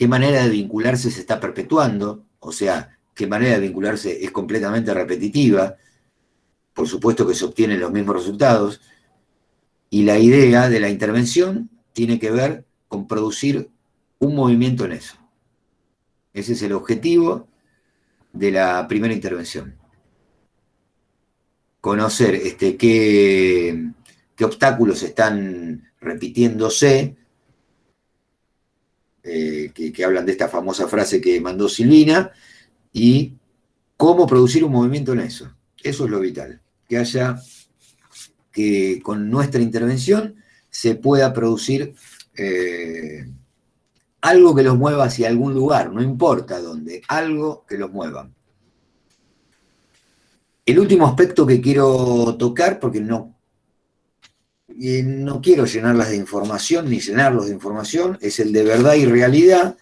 manera de vincularse se está perpetuando, o sea, qué manera de vincularse es completamente repetitiva. Por supuesto que se obtienen los mismos resultados, y la idea de la intervención tiene que ver con producir un movimiento en eso. Ese es el objetivo de la primera intervención. Conocer qué obstáculos están repitiéndose, que hablan de esta famosa frase que mandó Silvina, y cómo producir un movimiento en eso. Eso es lo vital. Que con nuestra intervención se pueda producir algo que los mueva hacia algún lugar, no importa dónde, algo que los mueva. El último aspecto que quiero tocar, porque no quiero llenarlas de información, ni llenarlos de información, es el de verdad y realidad,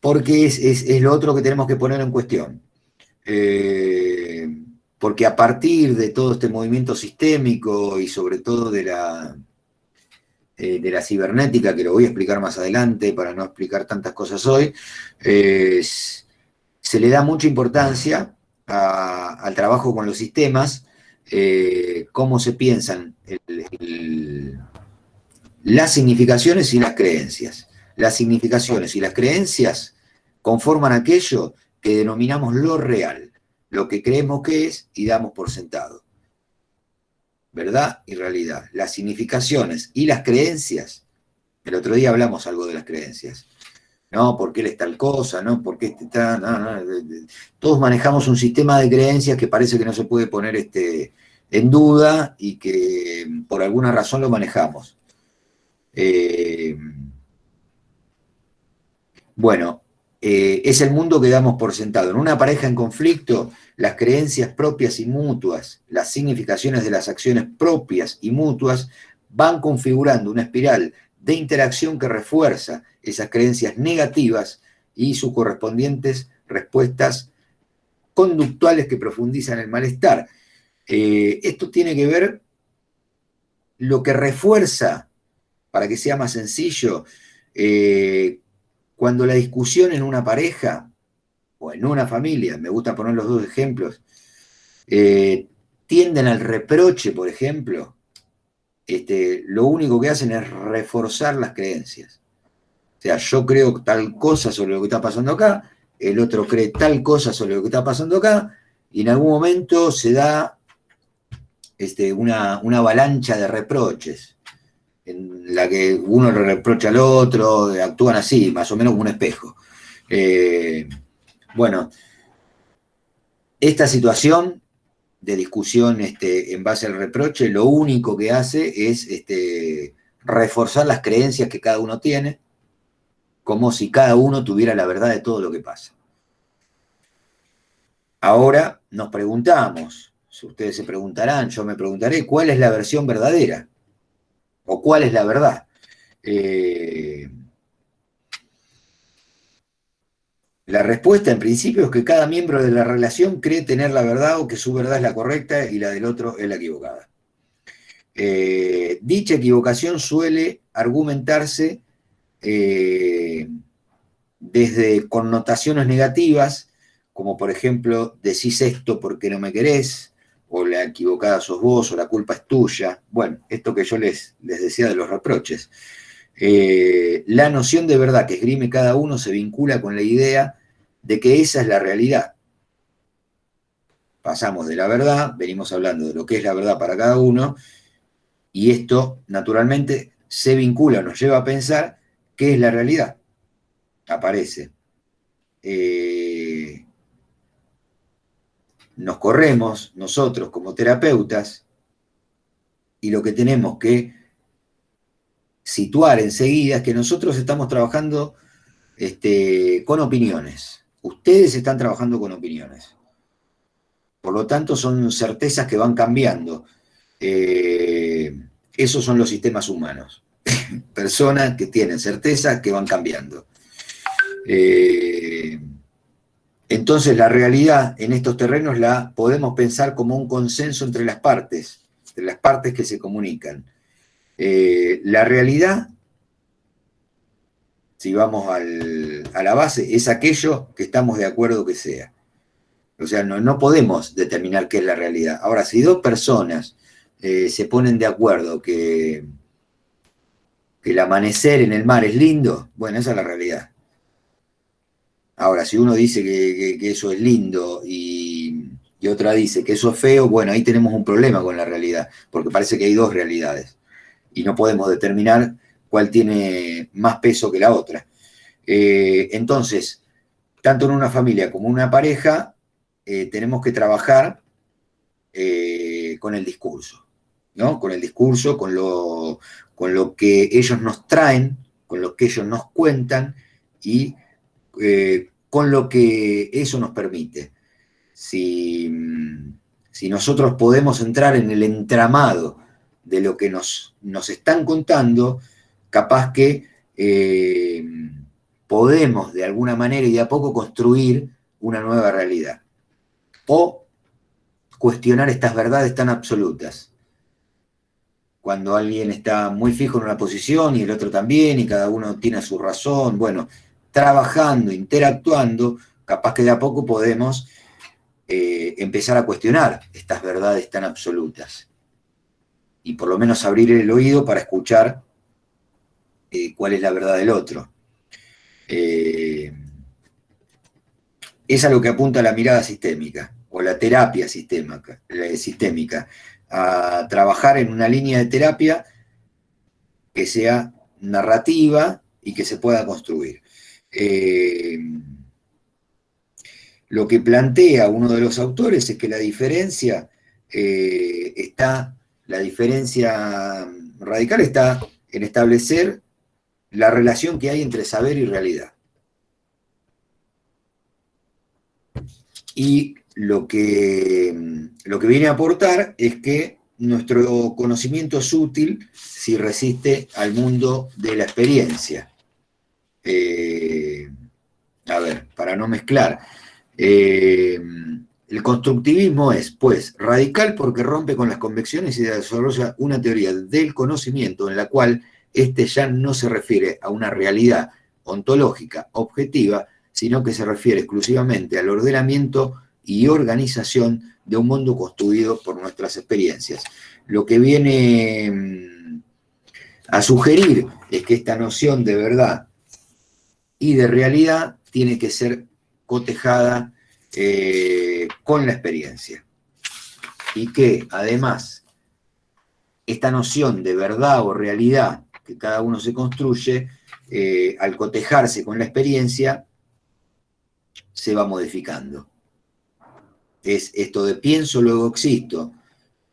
porque es lo otro que tenemos que poner en cuestión. Porque a partir de todo este movimiento sistémico y sobre todo de la cibernética, que lo voy a explicar más adelante para no explicar tantas cosas hoy, se le da mucha importancia al trabajo con los sistemas, cómo se piensan las significaciones y las creencias. Las significaciones y las creencias conforman aquello que denominamos lo real, lo que creemos que es y damos por sentado. Verdad y realidad. Las significaciones y las creencias, el otro día hablamos algo de las creencias. No, porque él es tal cosa, no, porque este está... No. Todos manejamos un sistema de creencias que parece que no se puede poner en duda y que por alguna razón lo manejamos. Bueno, es el mundo que damos por sentado. En una pareja en conflicto, las creencias propias y mutuas, las significaciones de las acciones propias y mutuas van configurando una espiral de interacción que refuerza esas creencias negativas y sus correspondientes respuestas conductuales que profundizan el malestar. Esto tiene que ver lo que refuerza, para que sea más sencillo, cuando la discusión en una pareja o en una familia, me gusta poner los dos ejemplos, tienden al reproche, por ejemplo, lo único que hacen es reforzar las creencias. O sea, yo creo tal cosa sobre lo que está pasando acá, el otro cree tal cosa sobre lo que está pasando acá, y en algún momento se da una avalancha de reproches, en la que uno le reprocha al otro, actúan así, más o menos como un espejo. Bueno, esta situación de discusión en base al reproche, lo único que hace es reforzar las creencias que cada uno tiene, como si cada uno tuviera la verdad de todo lo que pasa. Ahora nos preguntamos, si ustedes se preguntarán, yo me preguntaré, ¿cuál es la versión verdadera? ¿O cuál es la verdad? La respuesta en principio es que cada miembro de la relación cree tener la verdad o que su verdad es la correcta y la del otro es la equivocada. Dicha equivocación suele argumentarse desde connotaciones negativas, como por ejemplo, decís esto porque no me querés, o la equivocada sos vos, o la culpa es tuya. Bueno, esto que yo les decía de los reproches. La noción de verdad que esgrime cada uno se vincula con la idea de que esa es la realidad. Pasamos de la verdad, venimos hablando de lo que es la verdad para cada uno, y esto naturalmente se vincula, nos lleva a pensar qué es la realidad. Aparece. Nos corremos nosotros como terapeutas y lo que tenemos que situar enseguida es que nosotros estamos trabajando con opiniones. Ustedes están trabajando con opiniones. Por lo tanto, son certezas que van cambiando. Esos son los sistemas humanos. Personas que tienen certezas que van cambiando. Entonces, la realidad en estos terrenos la podemos pensar como un consenso entre las partes que se comunican. La realidad, si vamos a la base, es aquello que estamos de acuerdo que sea. O sea, no podemos determinar qué es la realidad. Ahora, si dos personas se ponen de acuerdo que el amanecer en el mar es lindo, bueno, esa es la realidad. Ahora, si uno dice que eso es lindo y otra dice que eso es feo, bueno, ahí tenemos un problema con la realidad, porque parece que hay dos realidades y no podemos determinar cuál tiene más peso que la otra. Entonces, tanto en una familia como en una pareja, tenemos que trabajar con el discurso, ¿no? Con el discurso, con lo que ellos nos traen, con lo que ellos nos cuentan y con lo que eso nos permite. Si nosotros podemos entrar en el entramado de lo que nos están contando, capaz que podemos de alguna manera y de a poco construir una nueva realidad. O cuestionar estas verdades tan absolutas. Cuando alguien está muy fijo en una posición y el otro también, y cada uno tiene su razón, bueno, trabajando, interactuando, capaz que de a poco podemos empezar a cuestionar estas verdades tan absolutas. Y por lo menos abrir el oído para escuchar cuál es la verdad del otro. Es a lo que apunta la mirada sistémica, o la terapia sistémica, a trabajar en una línea de terapia que sea narrativa y que se pueda construir. Lo que plantea uno de los autores es que la diferencia radical está en establecer la relación que hay entre saber y realidad. Y lo que viene a aportar es que nuestro conocimiento es útil si resiste al mundo de la experiencia. A ver, para no mezclar. El constructivismo es, pues, radical porque rompe con las convicciones y desarrolla una teoría del conocimiento en la cual este ya no se refiere a una realidad ontológica objetiva, sino que se refiere exclusivamente al ordenamiento y organización de un mundo construido por nuestras experiencias. Lo que viene a sugerir es que esta noción de verdad y de realidad tiene que ser cotejada con la experiencia. Y que, además, esta noción de verdad o realidad que cada uno se construye, al cotejarse con la experiencia, se va modificando. Es esto de pienso, luego existo,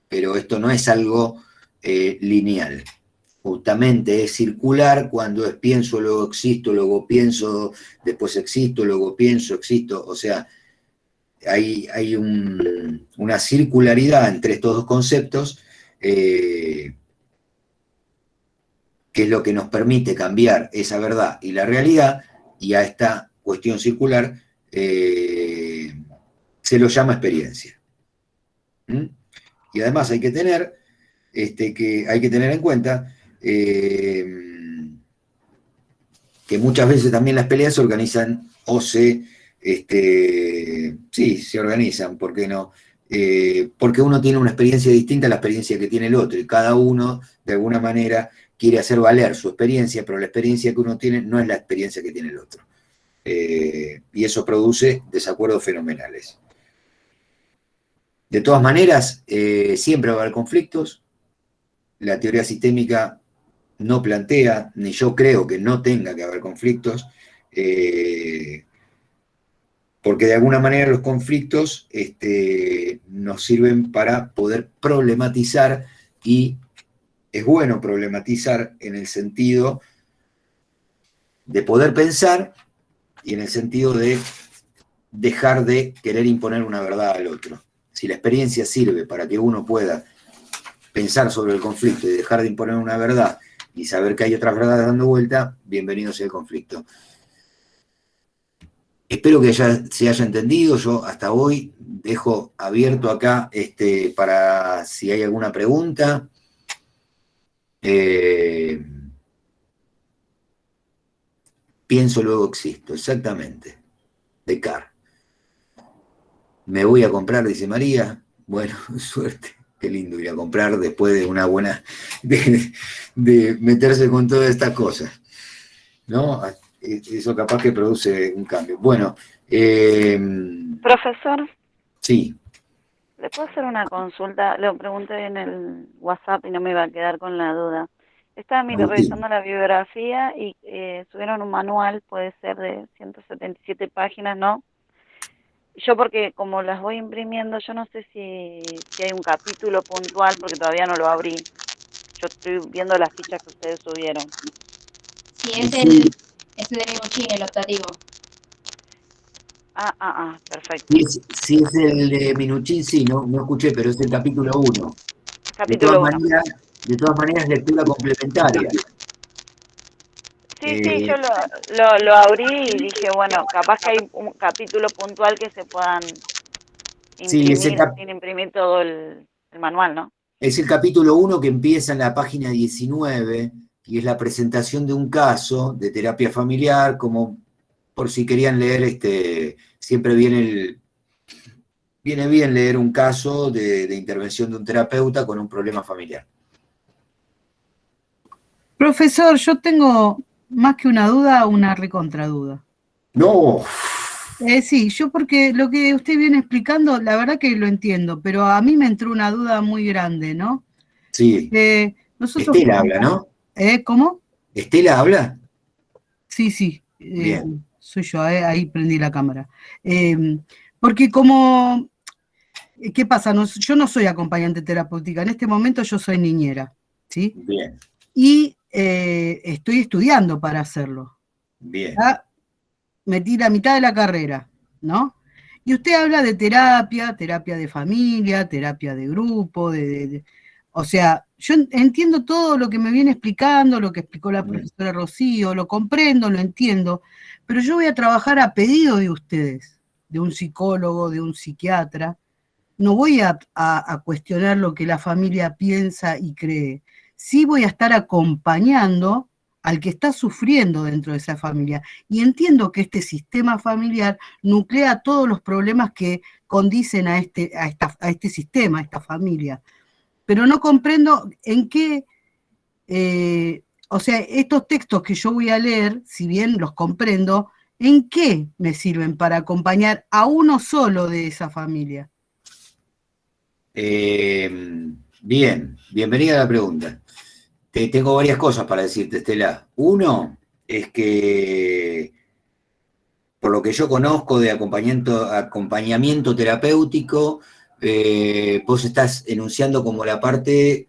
pero esto no es algo lineal. justamente es circular cuando es pienso, luego existo, luego pienso, después existo, luego pienso, existo. O sea, hay una circularidad entre estos dos conceptos que es lo que nos permite cambiar esa verdad y la realidad, y a esta cuestión circular se lo llama experiencia. Y además hay que tener en cuenta que muchas veces también las peleas se organizan o se organizan, ¿por qué no? Porque uno tiene una experiencia distinta a la experiencia que tiene el otro, y cada uno, de alguna manera, quiere hacer valer su experiencia, pero la experiencia que uno tiene no es la experiencia que tiene el otro. Y eso produce desacuerdos fenomenales. De todas maneras, siempre va a haber conflictos. La teoría sistémica no plantea, ni yo creo que no tenga que haber conflictos, porque de alguna manera los conflictos nos sirven para poder problematizar, y es bueno problematizar en el sentido de poder pensar y en el sentido de dejar de querer imponer una verdad al otro. Si la experiencia sirve para que uno pueda pensar sobre el conflicto y dejar de imponer una verdad y saber que hay otras verdades dando vuelta, bienvenido sea el conflicto. Espero que se haya entendido. Yo hasta hoy dejo abierto acá para si hay alguna pregunta. Pienso, luego existo, exactamente. Descartes. Me voy a comprar, dice María. Bueno, suerte. Qué lindo ir a comprar después de una buena... de meterse con todas estas cosas, ¿no? Eso capaz que produce un cambio. Bueno. Profesor. Sí. ¿Le puedo hacer una consulta? Lo pregunté en el WhatsApp y no me iba a quedar con la duda. Estaba revisando la bibliografía y subieron un manual, puede ser de 177 páginas, ¿no? Yo porque como las voy imprimiendo, yo no sé si hay un capítulo puntual, porque todavía no lo abrí. Yo estoy viendo las fichas que ustedes subieron. Sí, es el de Minuchin, el optativo. Perfecto. Si es el de Minuchin, sí, no escuché, pero es el capítulo 1. Capítulo 1. De todas maneras, lectura complementaria. Sí, yo lo abrí y dije, bueno, capaz que hay un capítulo puntual que se puedan imprimir sin imprimir todo el manual, ¿no? Es el capítulo 1 que empieza en la página 19 y es la presentación de un caso de terapia familiar, como por si querían leer, siempre viene bien leer un caso de intervención de un terapeuta con un problema familiar. Profesor, yo tengo más que una duda, una recontraduda. No. Sí, yo porque lo que usted viene explicando, la verdad que lo entiendo, pero a mí me entró una duda muy grande, ¿no? Sí. Estela habla, ¿no? ¿Cómo? ¿Estela habla? Sí. Bien. Soy yo, ahí prendí la cámara. Porque como, ¿qué pasa? Yo no soy acompañante terapéutica, en este momento yo soy niñera, ¿sí? Bien. Y estoy estudiando para hacerlo. Bien. Metí la mitad de la carrera, ¿no? Y usted habla de terapia de familia, terapia de grupo, o sea, yo entiendo todo lo que me viene explicando, lo que explicó la profesora Rocío, lo comprendo, lo entiendo, pero yo voy a trabajar a pedido de ustedes, de un psicólogo, de un psiquiatra. No voy a cuestionar lo que la familia piensa y cree. Sí voy a estar acompañando al que está sufriendo dentro de esa familia. Y entiendo que este sistema familiar nuclea todos los problemas que condicen a este sistema, a esta familia. Pero no comprendo en qué, o sea, estos textos que yo voy a leer, si bien los comprendo, ¿en qué me sirven para acompañar a uno solo de esa familia? Bien, bienvenida a la pregunta. Tengo varias cosas para decirte, Estela. Uno es que, por lo que yo conozco de acompañamiento terapéutico, vos estás enunciando como la parte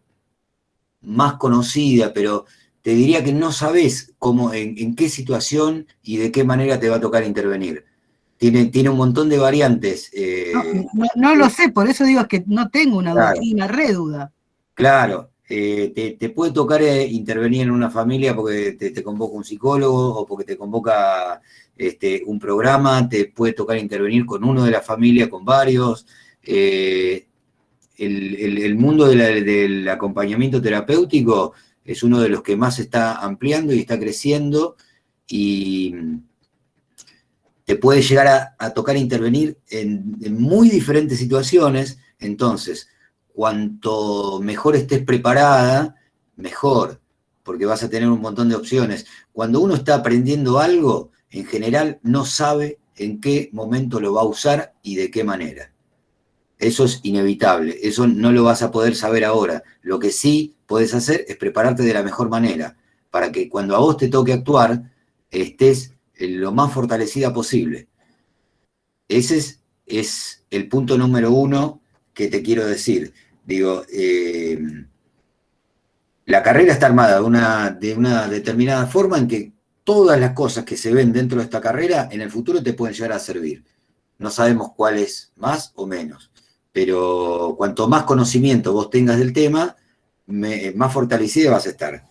más conocida, pero te diría que no sabés cómo, en qué situación y de qué manera te va a tocar intervenir. Tiene un montón de variantes. No lo sé, por eso digo que no tengo una duda, Claro. tengo una re duda. Claro, te puede tocar intervenir en una familia porque te convoca un psicólogo o porque te convoca un programa, te puede tocar intervenir con uno de la familia, con varios. El mundo del acompañamiento terapéutico es uno de los que más se está ampliando y está creciendo, y te puede llegar a tocar intervenir en muy diferentes situaciones. Entonces, cuanto mejor estés preparada, mejor, porque vas a tener un montón de opciones. Cuando uno está aprendiendo algo, en general no sabe en qué momento lo va a usar y de qué manera. Eso es inevitable, eso no lo vas a poder saber ahora. Lo que sí podés hacer es prepararte de la mejor manera, para que cuando a vos te toque actuar, estés lo más fortalecida posible. Ese es el punto número 1 que te quiero decir. Digo, la carrera está armada de una determinada forma en que todas las cosas que se ven dentro de esta carrera en el futuro te pueden llegar a servir. No sabemos cuál es más o menos, pero cuanto más conocimiento vos tengas del tema, más fortalecida vas a estar.